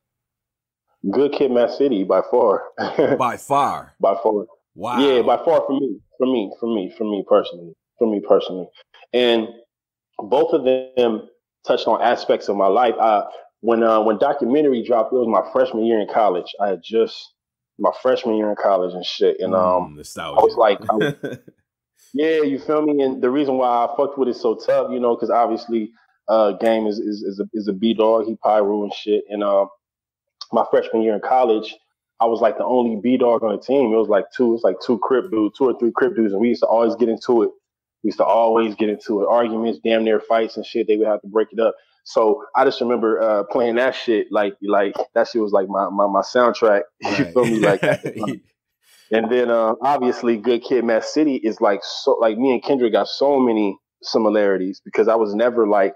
Good Kid, Mad City, by far. By far. By far. Wow. Yeah, by far for me personally. And both of them touched on aspects of my life. When documentary dropped, it was my freshman year in college. I had just my freshman year in college and shit. And nostalgia. I was like, yeah, you feel me? And the reason why I fucked with it so tough, you know, because obviously Game is a B-dog. He Pyro and shit. And my freshman year in college, I was like the only B-dog on the team. It was like two or three Crip dudes, and we used to always get into it. Arguments, damn near fights and shit. They would have to break it up. So I just remember playing that shit like that shit was like my soundtrack. Right. You feel me? Like that. And then obviously Good Kid, Mad City is like, so like me and Kendrick got so many similarities because I was never like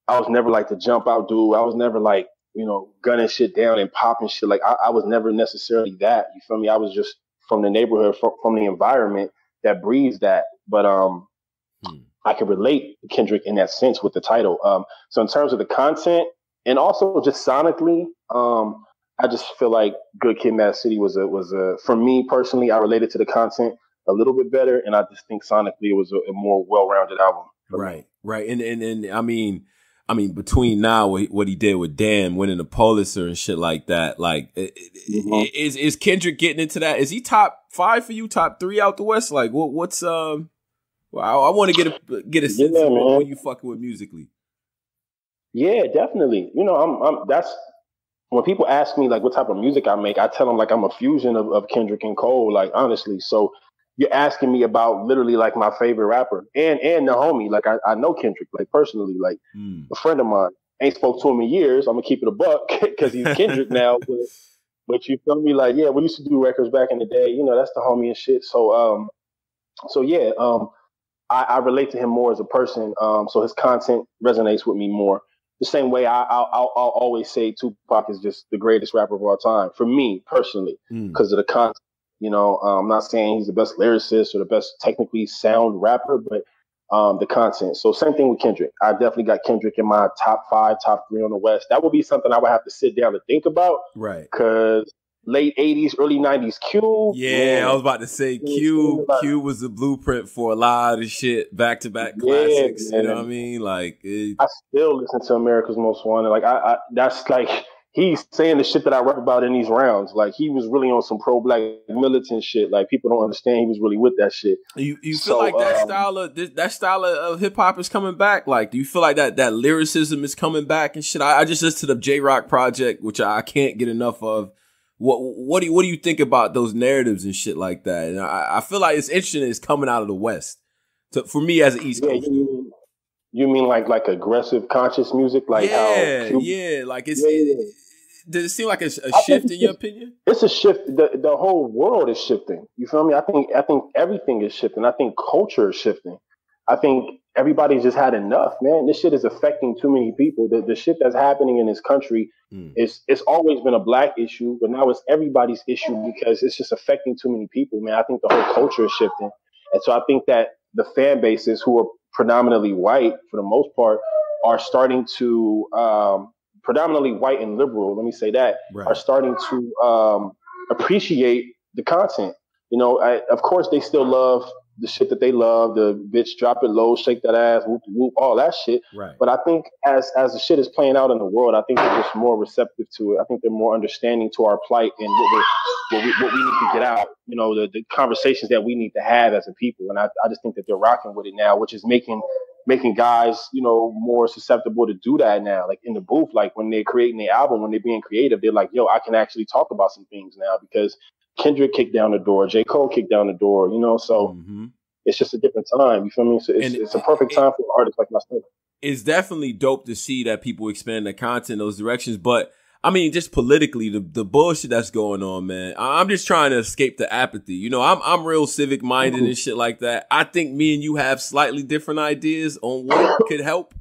the jump out dude. I was never like, you know, gunning shit down and popping shit. Like I was never necessarily that. You feel me? I was just from the neighborhood, from the environment that breeds that. But I can relate to Kendrick in that sense with the title. So in terms of the content and also just sonically, I just feel like Good Kid, Mad City was a for me personally, I related to the content a little bit better, and I just think sonically it was a more well-rounded album. Right. And I mean, between now what he did with Damn, winning the Pulitzer and shit like that, like is Kendrick getting into that? Is he top 5 for you? Top 3 out the West? Like what's Well, I want to get a sense of what you fucking with musically. Yeah, definitely. You know, I'm that's when people ask me like what type of music I make, I tell them like I'm a fusion of Kendrick and Cole, like honestly. So you're asking me about literally like my favorite rapper and the homie. Like I know Kendrick like personally, like a friend of mine. Ain't spoke to him in years. I'm gonna keep it a buck because he's Kendrick now. But you feel me? Like, yeah, we used to do records back in the day. You know, that's the homie and shit. So yeah. I relate to him more as a person, so his content resonates with me more. The same way I'll always say Tupac is just the greatest rapper of all time for me personally, because of the content. You know, I'm not saying he's the best lyricist or the best technically sound rapper, but the content. So same thing with Kendrick. I definitely got Kendrick in my top 5, top 3 on the West. That would be something I would have to sit down and think about. Right. Because late 80s, early 90s Q. Yeah, man, I was about to say Q was the blueprint for a lot of shit, back-to-back classics. Man. You know what I mean? Like, I still listen to America's Most Wanted. Like, I that's like, he's saying the shit that I rap about in these rounds. Like, he was really on some pro-black militant shit. Like, people don't understand he was really with that shit. You feel like that style of hip hop is coming back? Like, do you feel like that lyricism is coming back and shit? I just listened to the J-Rock Project, which I can't get enough of. What do you think about those narratives and shit like that? And I feel like it's interesting. It's coming out of the West. So for me as an East Coast dude. You mean like aggressive conscious music? Like like does it seem like a shift in your opinion? It's a shift. The whole world is shifting. You feel me? I think everything is shifting. I think culture is shifting. I think everybody's just had enough, man. This shit is affecting too many people. The shit that's happening in this country it's always been a black issue, but now it's everybody's issue because it's just affecting too many people, man. I think the whole culture is shifting. And so I think that the fan bases who are predominantly white, for the most part, are starting to predominantly white and liberal, let me say that, are starting to appreciate the content. You know, of course, they still love the shit that they love, the bitch drop it low, shake that ass, whoop whoop, all that shit. Right. But I think as the shit is playing out in the world, I think they're just more receptive to it. I think they're more understanding to our plight and what we need to get out. You know, the conversations that we need to have as a people. And I just think that they're rocking with it now, which is making guys, you know, more susceptible to do that now. Like in the booth, like when they're creating the album, when they're being creative, they're like, yo, I can actually talk about some things now because Kendrick kicked down the door, J. Cole kicked down the door, you know, so it's just a different time. You feel me? So it's a perfect time for artists like myself. It's definitely dope to see that people expand their content in those directions. But I mean, just politically, the bullshit that's going on, man. I'm just trying to escape the apathy. You know, I'm real civic minded and shit like that. I think me and you have slightly different ideas on what could help.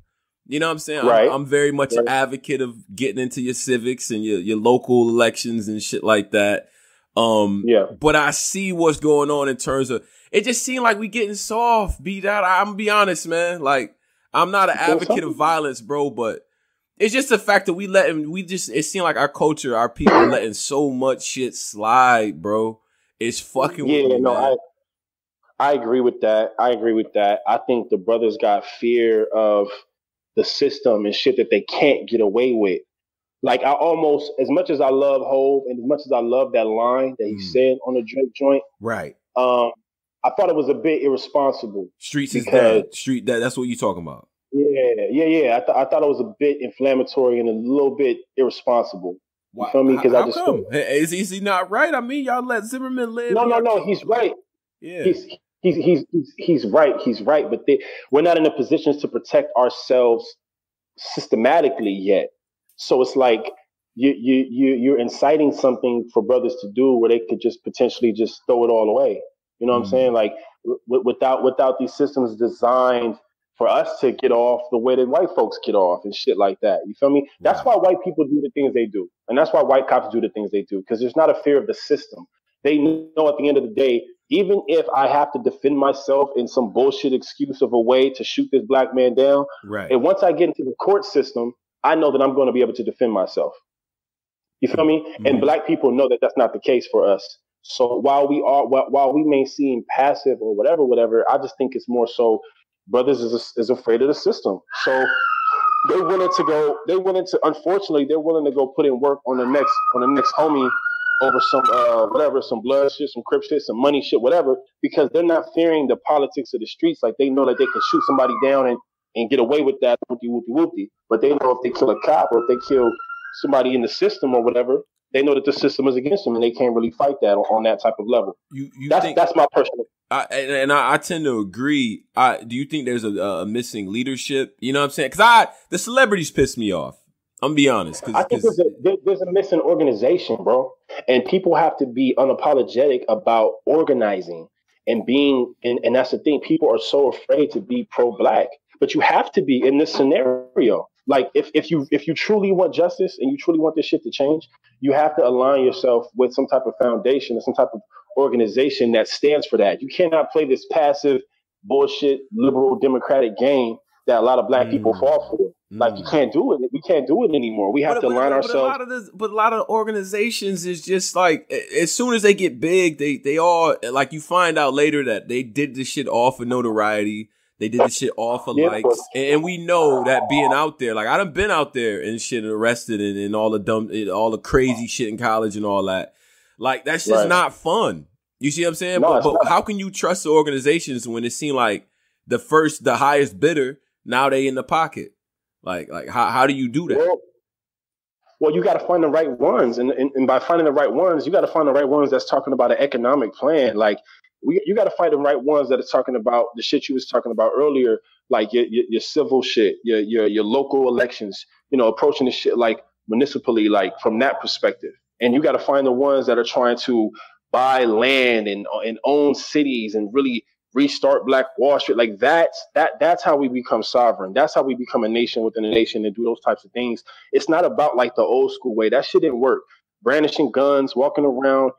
You know what I'm saying? Right. I'm very much an advocate of getting into your civics and your local elections and shit like that. But I see what's going on in terms of, it just seemed like we getting soft, beat out. I'm gonna be honest, man. Like, I'm not an advocate of violence, bro, but it's just the fact that it seemed like our culture, our people letting so much shit slide, bro. It's fucking with me, man. I agree with that. I think the brothers got fear of the system and shit that they can't get away with. Like, I almost, as much as I love Hov and as much as I love that line that he said on the Drake joint, right? I thought it was a bit irresponsible. Streets is dead. That's what you're talking about. Yeah. I thought it was a bit inflammatory and a little bit irresponsible. You feel me? Because How come? Is he not right? I mean, y'all let Zimmerman live. No. He's right. Yeah. He's right. He's right. But we're not in a position to protect ourselves systematically yet. So it's like you're inciting something for brothers to do where they could just potentially just throw it all away. You know what I'm saying? Like without these systems designed for us to get off the way that white folks get off and shit like that. You feel me? That's why white people do the things they do. And that's why white cops do the things they do. Because there's not a fear of the system. They know at the end of the day, even if I have to defend myself in some bullshit excuse of a way to shoot this black man down, and once I get into the court system, I know that I'm going to be able to defend myself. You feel me? And black people know that that's not the case for us. So while we may seem passive or whatever, I just think it's more so brothers is afraid of the system. So unfortunately, they're willing to go put in work on the next homie over some blood shit, some crip shit, some money shit, whatever, because they're not fearing the politics of the streets. Like, they know that they can shoot somebody down and get away with that whoopty. But they know if they kill a cop or if they kill somebody in the system or whatever, they know that the system is against them and they can't really fight that on that type of level. That's my personal. I tend to agree. Do you think there's a missing leadership? You know what I'm saying? Because the celebrities piss me off. I'm gonna be honest. I think there's a missing organization, bro. And people have to be unapologetic about organizing and being, and that's the thing. People are so afraid to be pro-black, but you have to be in this scenario. Like if you truly want justice and you truly want this shit to change, you have to align yourself with some type of foundation or some type of organization that stands for that. You cannot play this passive bullshit liberal democratic game that a lot of black people fall for. Like you can't do it. We can't do it anymore. We have to align ourselves. But a lot of organizations is just like, as soon as they get big, they all, like, you find out later that they did this shit all for notoriety. They did this shit all for likes. And we know that being out there, like, I done been out there and shit and arrested and all the crazy shit in college and all that. Like, that's just not fun. You see what I'm saying? No, but how can you trust the organizations when it seemed like the highest bidder, now they in the pocket? Like how do you do that? Well, you got to find the right ones, and by finding the right ones, you got to find the right ones that's talking about an economic plan. Like you got to find the right ones that are talking about the shit you was talking about earlier, like your civil shit, your local elections. You know, approaching the shit like municipally, like from that perspective. And you got to find the ones that are trying to buy land and own cities and really restart Black Wall Street. Like that's how we become sovereign. That's how we become a nation within a nation and do those types of things. It's not about like the old school way. That shit didn't work. Brandishing guns, walking around,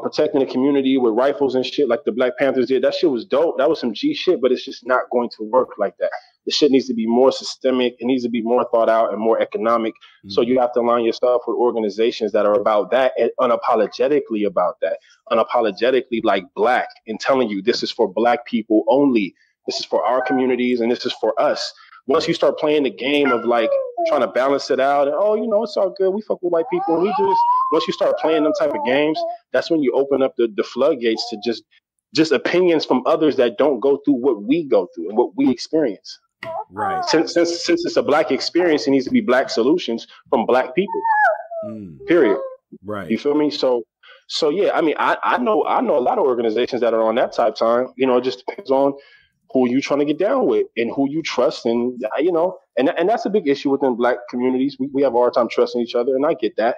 protecting the community with rifles and shit like the Black Panthers did. That shit was dope. That was some G shit, but it's just not going to work like that. The shit needs to be more systemic. It needs to be more thought out and more economic. So you have to align yourself with organizations that are about that and unapologetically about that. Unapologetically like Black and telling you this is for Black people only. This is for our communities and this is for us. Once you start playing the game of like trying to balance it out and, oh, you know, it's all good. We fuck with white people and we do this. Once you start playing them type of games, that's when you open up the floodgates to just opinions from others that don't go through what we go through and what we experience. Right. Since it's a Black experience, it needs to be Black solutions from Black people. Period. Right. You feel me? So yeah, I mean, I know a lot of organizations that are on that type time. You know, it just depends on who you trying to get down with and who you trust. And, you know, and that's a big issue within Black communities. We have a hard time trusting each other, and I get that.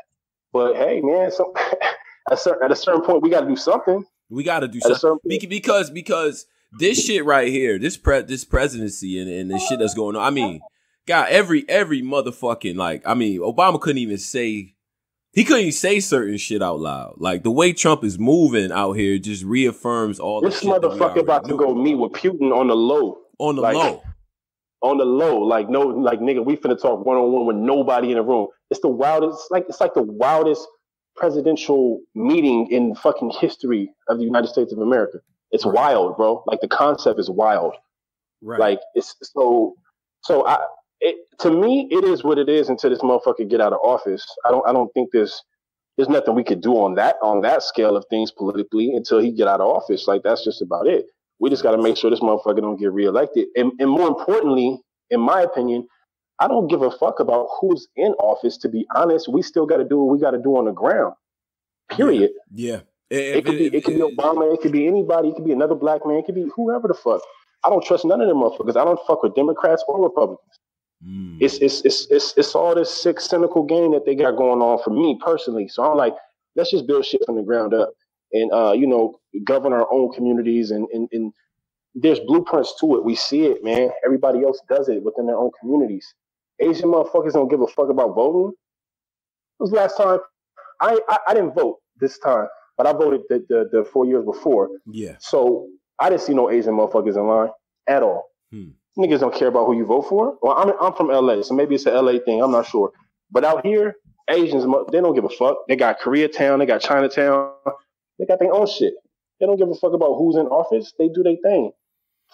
But hey, man, at a certain point, we got to do something. We got to do something because this shit right here, this presidency and this shit that's going on. I mean, God, every motherfucking, like, I mean, Obama couldn't even say certain shit out loud. Like the way Trump is moving out here just reaffirms all this shit. This motherfucker about to go meet with Putin on the low. On the low. On the low. Like no, like nigga, we finna talk one-on-one with nobody in the room. It's the wildest, it's like the wildest presidential meeting in fucking history of the United States of America. It's wild, bro. Like the concept is wild. Right. Like it's to me, it is what it is until this motherfucker get out of office. I don't think there's nothing we could do on that scale of things politically until he get out of office. Like that's just about it. We just got to make sure this motherfucker don't get reelected. And more importantly, in my opinion, I don't give a fuck about who's in office. To be honest, we still got to do what we got to do on the ground. Period. Yeah. It could be Obama. It could be anybody. It could be another Black man. It could be whoever the fuck. I don't trust none of them motherfuckers. I don't fuck with Democrats or Republicans. It's all this sick, cynical game that they got going on for me personally. So I'm like, let's just build shit from the ground up and, you know, govern our own communities. And there's blueprints to it. We see it, man. Everybody else does it within their own communities. Asian motherfuckers don't give a fuck about voting. It was last time. I didn't vote this time, but I voted the 4 years before. Yeah. So I didn't see no Asian motherfuckers in line at all. Niggas don't care about who you vote for. Well, I'm from LA, so maybe it's an LA thing. I'm not sure. But out here, Asians, they don't give a fuck. They got Koreatown, they got Chinatown, they got their own shit. They don't give a fuck about who's in office. They do their thing.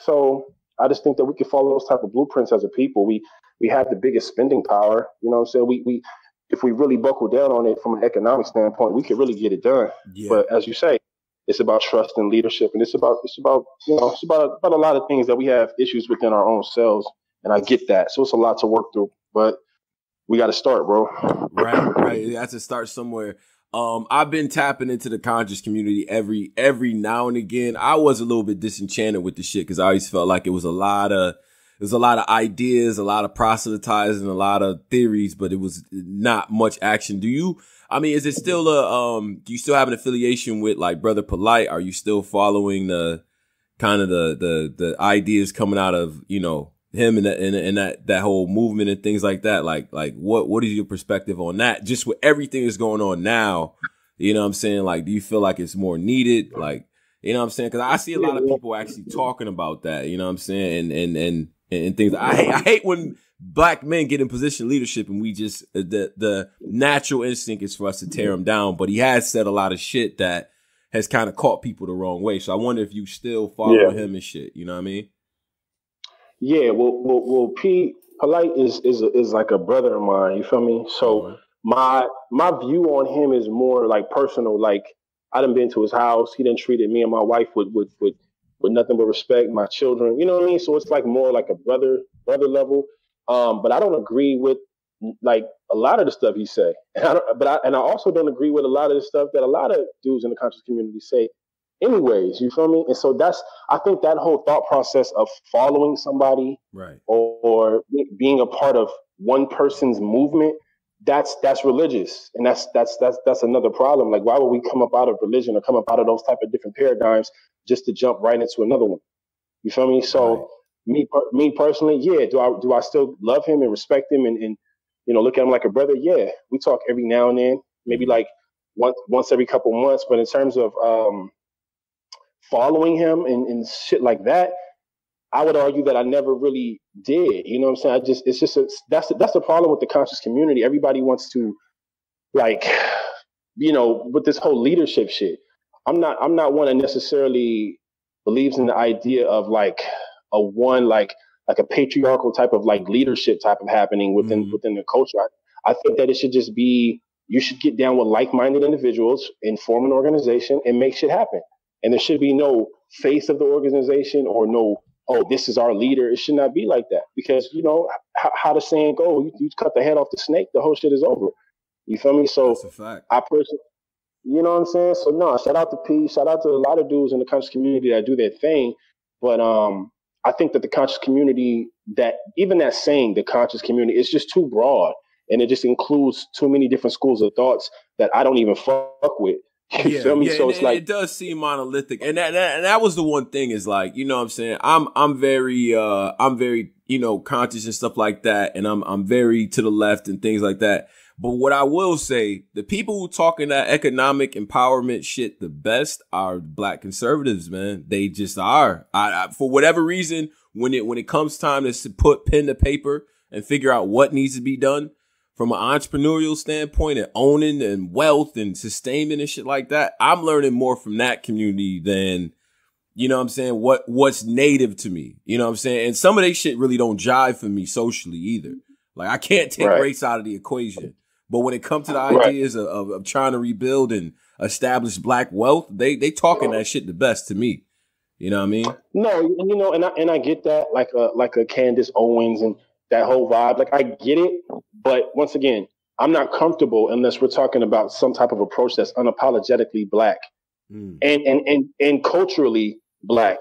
So I just think that we can follow those type of blueprints as a people. We have the biggest spending power. You know what I'm saying? We if we really buckle down on it from an economic standpoint, we could really get it done. Yeah. But as you say, it's about trust and leadership, and it's about a lot of things that we have issues within our own selves, and I get that. So it's a lot to work through, but we got to start, bro. Right. You have to start somewhere. I've been tapping into the conscious community every now and again. I was a little bit disenchanted with the shit because I always felt like it was a lot of ideas, a lot of proselytizing, a lot of theories, but it was not much action. Is it still do you still have an affiliation with like Brother Polite? Are you still following the kind of the ideas coming out of, you know, him and that whole movement and things like that. Like what is your perspective on that? Just with everything that's going on now, you know what I'm saying? Like, do you feel like it's more needed? Like, you know what I'm saying? Cause I see a lot of people actually talking about that, you know what I'm saying? And things. I hate when black men get in position of leadership and we just, the natural instinct is for us to tear him down. But he has said a lot of shit that has kind of caught people the wrong way. So I wonder if you still follow him and shit. You know what I mean? Yeah. Well, P Polite is like a brother of mine. You feel me? So my view on him is more like personal. Like, I done been to his house. He done treated me and my wife with nothing but respect. My children, you know what I mean? So it's like more like a brother level. But I don't agree with like a lot of the stuff he say. And I also don't agree with a lot of the stuff that a lot of dudes in the conscious community say. Anyways, you feel me? And so I think that whole thought process of following somebody, right, or being a part of one person's movement, that's religious, and that's another problem. Like, why would we come up out of religion or come up out of those type of different paradigms just to jump right into another one? You feel me? So me personally, yeah. Do I still love him and respect him and you know, look at him like a brother? Yeah, we talk every now and then, maybe like once every couple months. But in terms of following him and shit like that, I would argue that I never really did. You know what I'm saying? That's the problem with the conscious community. Everybody wants to, like, you know, with this whole leadership shit. I'm not one that necessarily believes in the idea of like a patriarchal type of like leadership type of happening within the culture. I think that it should just be, you should get down with like-minded individuals and form an organization and make shit happen. And there should be no face of the organization or no, oh, this is our leader. It should not be like that, because, you know, how the saying go, you cut the head off the snake, the whole shit is over. You feel me? So that's a fact. I personally, you know what I'm saying? So no, shout out to P, shout out to a lot of dudes in the conscious community that do their thing. But I think that the conscious community, that even that saying, the conscious community, is just too broad, and it just includes too many different schools of thoughts that I don't even fuck with. You feel me? So it's like, it does seem monolithic, and that was the one thing, is like, you know what I'm saying, I'm very you know, conscious and stuff like that, and I'm very to the left and things like that. But what I will say, the people who talking that economic empowerment shit the best are black conservatives, man. They just are. I for whatever reason, when it comes time to put pen to paper and figure out what needs to be done from an entrepreneurial standpoint and owning and wealth and sustainment and shit like that, I'm learning more from that community than, you know what I'm saying, what's native to me. You know what I'm saying? And some of they shit really don't jive for me socially either. Like, I can't take race out of the equation. But when it comes to the ideas of trying to rebuild and establish black wealth, they talking that shit the best to me. You know what I mean? No, you know, and I get that, like a Candace Owens and that whole vibe. Like, I get it, but once again, I'm not comfortable unless we're talking about some type of approach that's unapologetically black and culturally black.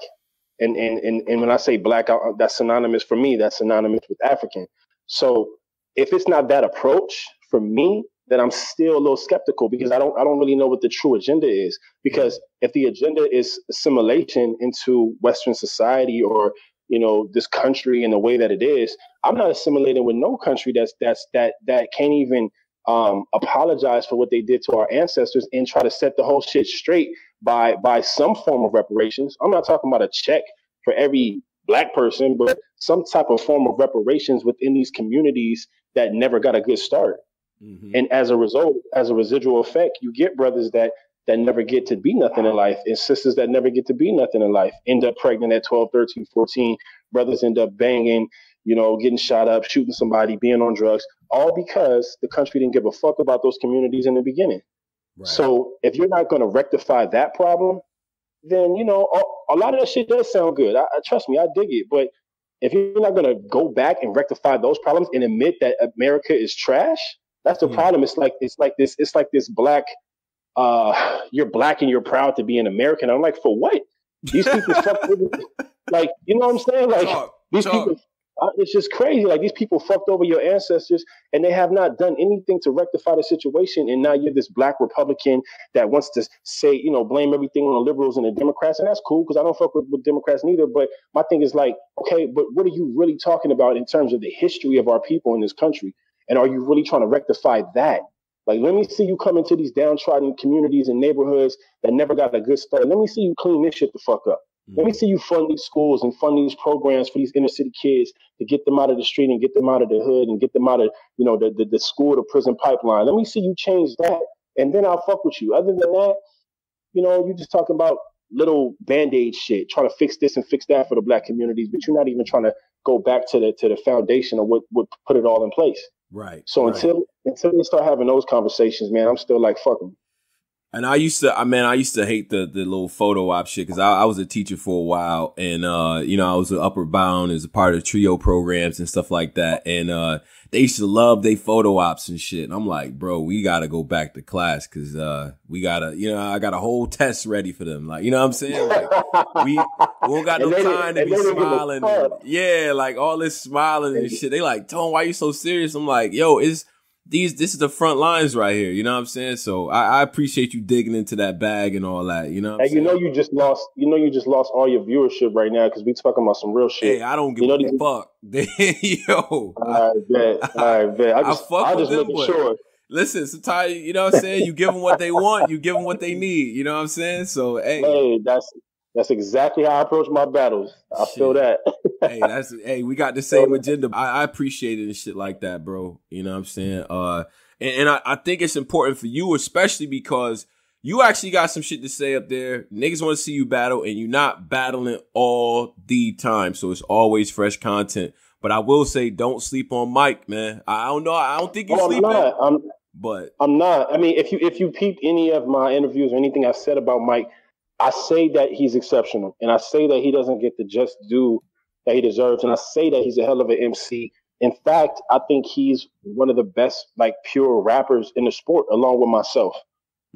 And when I say black, that's synonymous for me. That's synonymous with African. So if it's not that approach for me, then I'm still a little skeptical, because I don't really know what the true agenda is. Because if the agenda is assimilation into Western society, or, you know, this country in the way that it is, I'm not assimilating with no country that can't even apologize for what they did to our ancestors and try to set the whole shit straight by some form of reparations. I'm not talking about a check for every black person, but some type of form of reparations within these communities that never got a good start. And as a result, as a residual effect, you get brothers that never get to be nothing in life, and sisters that never get to be nothing in life, end up pregnant at 12, 13, 14. Brothers end up banging, you know, getting shot up, shooting somebody, being on drugs, all because the country didn't give a fuck about those communities in the beginning. Right. So if you're not going to rectify that problem, then, you know, a lot of that shit does sound good. I trust me, I dig it. But if you're not going to go back and rectify those problems and admit that America is trash, that's the problem. It's like this black, you're black and you're proud to be an American. I'm like, for what? These people fuck with, like, you know what I'm saying? Like, these people, It's just crazy. Like these people fucked over your ancestors, and they have not done anything to rectify the situation. And now you're this black Republican that wants to say, you know, blame everything on the liberals and the Democrats, and that's cool because I don't fuck with Democrats neither. But my thing is like, okay, but what are you really talking about in terms of the history of our people in this country? And are you really trying to rectify that? Like, let me see you come into these downtrodden communities and neighborhoods that never got a good start. Let me see you clean this shit the fuck up. Let me see you fund these schools and fund these programs for these inner city kids to get them out of the street and get them out of the hood and get them out of, you know, the school to prison pipeline. Let me see you change that, and then I'll fuck with you. Other than that, you know, you're just talking about little Band-Aid shit, trying to fix this and fix that for the black communities, but you're not even trying to go back to the foundation of what put it all in place. Right. So right. until they start having those conversations, man, I'm still like, fuck them. And I used to hate the little photo op shit because I was a teacher for a while, and you know, I was an Upward Bound as a part of trio programs and stuff like that, and they used to love they photo ops and shit. And I'm like, bro, we gotta go back to class because we gotta, you know, I got a whole test ready for them, like, you know what I'm saying? Like we don't got no time to be smiling, yeah, like all this smiling and shit. They like, Tone, why you so serious? I'm like, yo, this is the front lines right here. You know what I'm saying? So I appreciate you digging into that bag and all that. You know what I'm saying? You just lost all your viewership right now because we talking about some real shit. Hey, I don't give a fuck. Yo. I bet. I just making sure. Listen, sometimes, you know what I'm saying? You give them what they want, you give them what they need. You know what I'm saying? So, hey. That's exactly how I approach my battles. I feel that. hey, we got the same agenda. I appreciate it and shit like that, bro. You know what I'm saying? And I think it's important for you, especially because you actually got some shit to say up there. Niggas want to see you battle, and you're not battling all the time. So it's always fresh content. But I will say, don't sleep on Mike, man. I don't know. I don't think you're sleeping. I'm not. I mean, if you peep any of my interviews or anything I said about Mike, I say that he's exceptional, and I say that he doesn't get the just due that he deserves, and I say that he's a hell of an MC. In fact, I think he's one of the best, like, pure rappers in the sport, along with myself.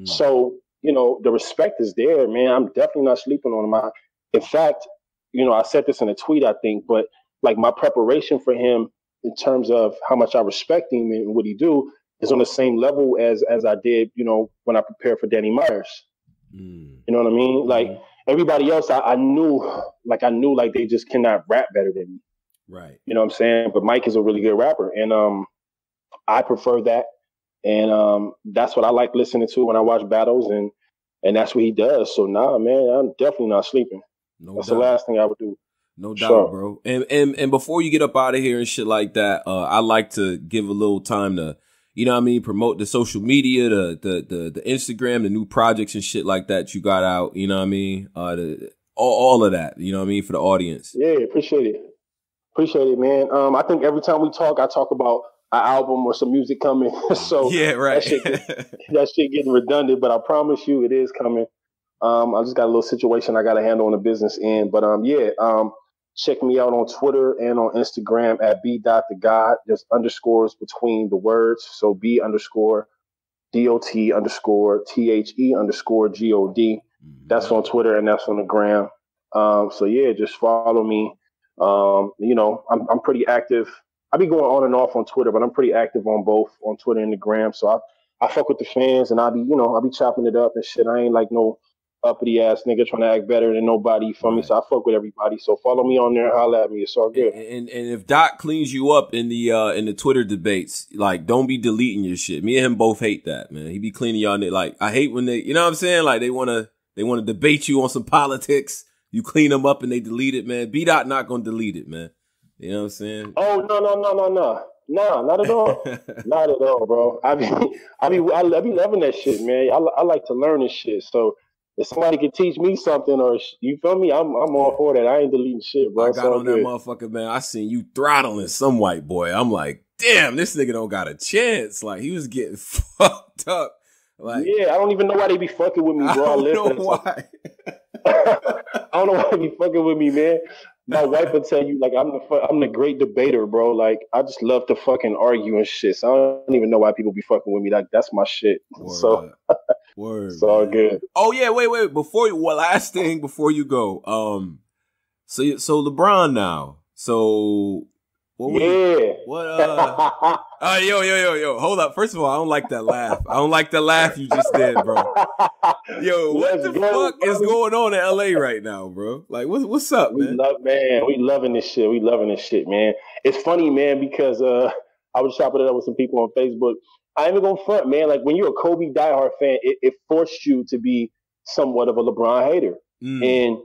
So, you know, the respect is there, man. I'm definitely not sleeping on him. In fact, you know, I said this in a tweet, I think, but like my preparation for him in terms of how much I respect him and what he do is on the same level as I did, you know, when I prepared for Danny Myers. You know what I mean? Like everybody else, I knew like they just cannot rap better than me. Right. You know what I'm saying? But Mike is a really good rapper, and I prefer that, and that's what I like listening to when I watch battles, and that's what he does. So nah, man, I'm definitely not sleeping. That's the last thing I would do. No doubt, bro. And before you get up out of here and shit like that, I like to give a little time to, you know what I mean, promote the social media, the Instagram, the new projects and shit like that you got out, you know what I mean? All of that, you know what I mean, for the audience. Yeah, appreciate it. Appreciate it, man. I think every time we talk, I talk about an album or some music coming. So yeah, right. that shit getting redundant, but I promise you it is coming. I just got a little situation I got to handle on the business end. But check me out on Twitter and on Instagram at b.thegod. There's underscores between the words. So B_DOT_THE_GOD. That's on Twitter and that's on the gram. So yeah, just follow me. You know, I'm pretty active. I be going on and off on Twitter, but I'm pretty active on both, on Twitter and the gram. So I fuck with the fans, and I be chopping it up and shit. I ain't like no uppity ass nigga trying to act better than nobody for me. So I fuck with everybody. So follow me on there and holler at me. It's all good. And if Doc cleans you up in the Twitter debates, like, don't be deleting your shit. Me and him both hate that, man. He be cleaning y'all. Like, I hate when they, you know what I'm saying? Like, they want to debate you on some politics. You clean them up and they delete it, man. B-Dot not gonna delete it, man. You know what I'm saying? Oh no, not at all. Not at all, bro. I be loving that shit, man. I like to learn this shit. So if somebody can teach me something, or you feel me, I'm all for that. I ain't deleting shit, bro. I got on that motherfucker, man. I seen you throttling some white boy. I'm like, damn, this nigga don't got a chance. Like, he was getting fucked up. Like, yeah, I don't even know why they be fucking with me, bro. I don't know why. I don't know why they be fucking with me, man. My wife would tell you, like, I'm the great debater, bro. Like, I just love to fucking argue and shit. So I don't even know why people be fucking with me. Like, that's my shit. Word. It's all good. Oh yeah, wait. Last thing before you go. So LeBron now. So What? Yo. Hold up. First of all, I don't like that laugh. I don't like the laugh you just did, bro. Yo, what the fuck is going on in LA right now, bro? Like, what's up, man? We loving this shit. We loving this shit, man. It's funny, man, because I was chopping it up with some people on Facebook. I ain't even gonna front, man. Like, when you're a Kobe diehard fan, it forced you to be somewhat of a LeBron hater. And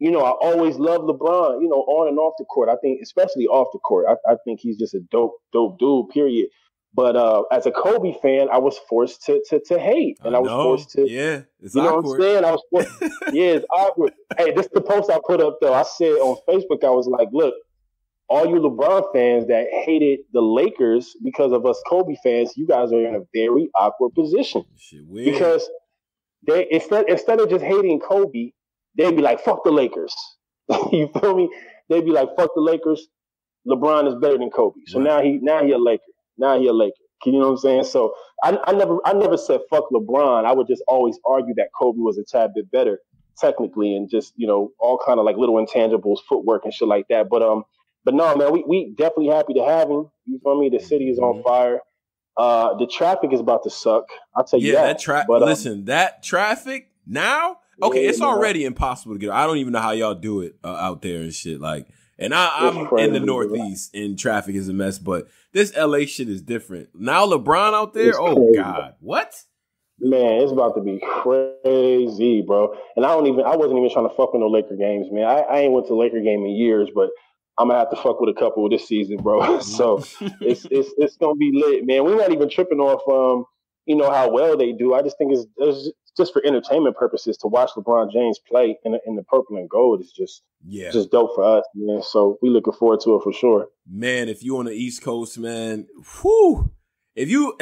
you know, I always love LeBron, you know, on and off the court. I think, especially off the court, I think he's just a dope dude, period. But as a Kobe fan, I was forced to hate. And I was forced to, it's you know awkward. what I'm saying? I was forced, it's awkward. Hey, this is the post I put up, though. I said on Facebook, I was like, look, all you LeBron fans that hated the Lakers because of us Kobe fans, you guys are in a very awkward position. Shit weird. Because they instead of just hating Kobe, they'd be like, fuck the Lakers. You feel me? They'd be like, fuck the Lakers. LeBron is better than Kobe. So now he a Laker. Now he a Laker. You know what I'm saying? So I never said fuck LeBron. I would just always argue that Kobe was a tad bit better technically, and just, you know, all kind of like little intangibles, footwork and shit like that. But no, man, we definitely happy to have him. You feel me? The city is on fire. The traffic is about to suck. I'll tell you that. Listen, that traffic now. Okay, it's already impossible to get. I don't even know how y'all do it out there and shit. Like, and I'm crazy, in the Northeast, and traffic is a mess. But this LA shit is different. Now LeBron out there. God, what? Man, it's about to be crazy, bro. And I wasn't even trying to fuck with no Laker games, man. I ain't went to a Laker game in years, but I'm gonna have to fuck with a couple this season, bro. So it's gonna be lit, man. We're not even tripping off, you know, how well they do. I just think it's just for entertainment purposes to watch LeBron James play in the purple and gold is just dope for us, man. So we looking forward to it for sure. Man, if you on the East Coast, man, whew. If you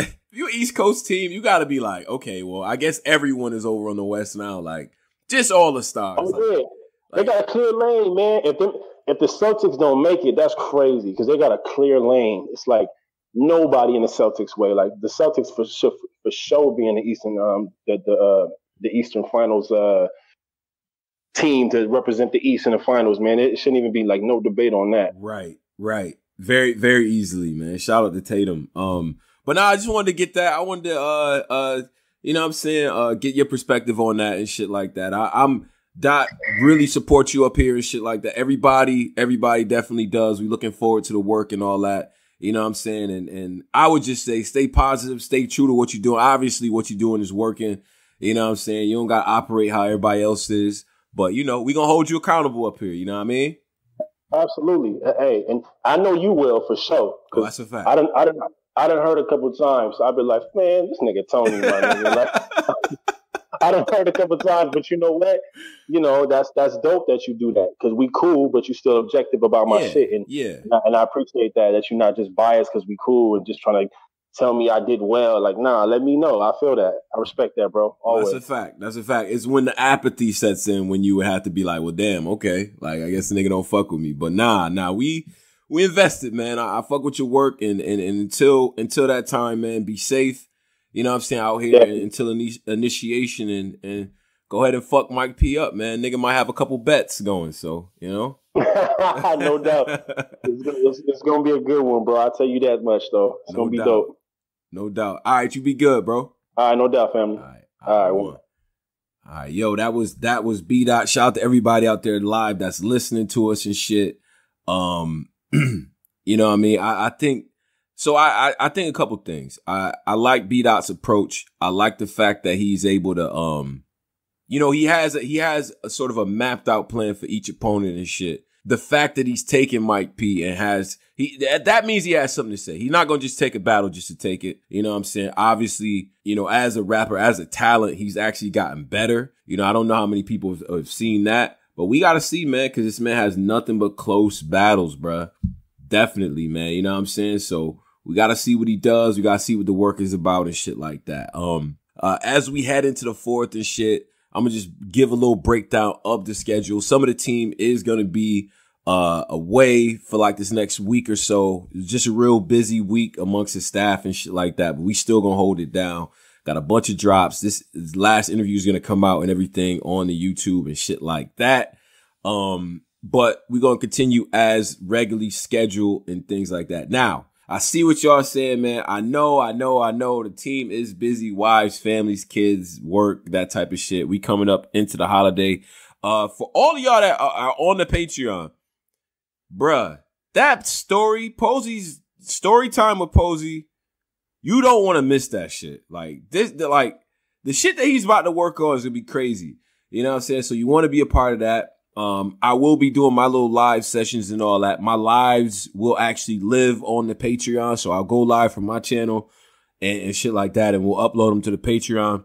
East Coast team, you got to be like, okay, well, I guess everyone is over on the West now. Like, just all the stars. Oh, yeah. They got a clear lane, man. If the Celtics don't make it, that's crazy because they got a clear lane. It's like nobody in the Celtics way. Like the Celtics for sure be in the Eastern the Eastern Finals team to represent the East in the finals, man. It shouldn't even be like no debate on that. Right. Very, very easily, man. Shout out to Tatum. But now I just wanted to get that. I wanted to you know what I'm saying, get your perspective on that and shit like that. I'm Dot really support you up here and shit like that. Everybody definitely does. We looking forward to the work and all that. You know what I'm saying? And I would just say stay positive, stay true to what you're doing. Obviously, what you're doing is working. You know what I'm saying? You don't got to operate how everybody else is. But, you know, we going to hold you accountable up here. You know what I mean? Absolutely. Hey, and I know you will for sure. Oh, that's a fact. I done heard a couple of times. So I've been like, man, this nigga Tony, my nigga. Like, I done heard a couple of times, but you know what? You know, that's dope that you do that because we cool, but you still objective about my shit. And I appreciate that you're not just biased because we cool and just trying to tell me I did well. Like, nah, let me know. I feel that. I respect that, bro. Always. That's a fact. It's when the apathy sets in when you would have to be like, well, damn, okay. Like, I guess the nigga don't fuck with me. But nah, we invested, man. I fuck with your work and until that time, man, be safe. You know what I'm saying? Out here until initiation and go ahead and fuck Mike P up, man. Nigga might have a couple bets going, so, you know? No doubt. It's going to be a good one, bro. I'll tell you that much, though. It's going to be dope. No doubt. All right, you be good, bro. All right, no doubt, family. All right, yo, that was B Dot. Shout out to everybody out there live that's listening to us and shit. You know what I mean? I think so. I think a couple things. I like B Dot's approach. I like the fact that he's able to you know, he has a sort of a mapped out plan for each opponent and shit. The fact that he's taking Mike P and that means he has something to say. He's not going to just take a battle just to take it. You know what I'm saying? Obviously, you know, as a rapper, as a talent, he's actually gotten better. You know, I don't know how many people have seen that, but we got to see, man, because this man has nothing but close battles, bruh. Definitely, man. You know what I'm saying? So we got to see what he does. We got to see what the work is about and shit like that. As we head into the fourth and shit, I'm going to just give a little breakdown of the schedule. Some of the team is going to be away for like this next week or so. It's just a real busy week amongst the staff and shit like that, but we still going to hold it down. Got a bunch of drops. This last interview is going to come out and everything on the YouTube and shit like that. but we're going to continue as regularly scheduled and things like that. Now, I see what y'all saying, man. I know. The team is busy. Wives, families, kids, work, that type of shit. We coming up into the holiday. For all of y'all that are on the Patreon, bruh, that story, Posey's story time with Posey, you don't want to miss that shit. Like this, the shit that he's about to work on is gonna be crazy. You know what I'm saying? So you want to be a part of that. I will be doing my little live sessions and all that. My lives will actually live on the Patreon. So I'll go live from my channel and shit like that. And we'll upload them to the Patreon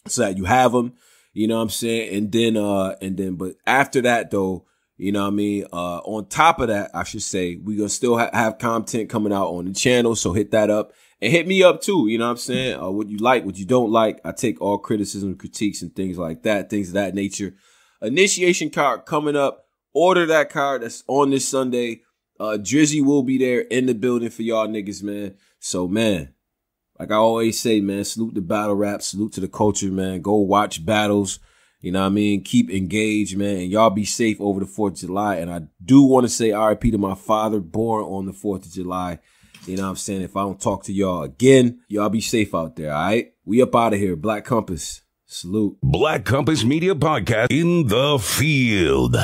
so that you have them. You know what I'm saying? And then, but after that though, you know what I mean? On top of that, I should say, we're going to still have content coming out on the channel. So hit that up and hit me up too. You know what I'm saying? What you like, what you don't like. I take all criticism, critiques and things like that, things of that nature. Initiation card coming up. Order that card. That's on this Sunday. Drizzy will be there in the building for y'all niggas, man. So, man, like I always say, man, salute the battle rap. Salute to the culture, man. Go watch battles. You know what I mean? Keep engaged, man. And y'all be safe over the 4th of July. And I do want to say RIP to my father, born on the 4th of July. You know what I'm saying? If I don't talk to y'all again, y'all be safe out there, all right? We up out of here. Black Compass. Salute. Black Compass Media Podcast in the field.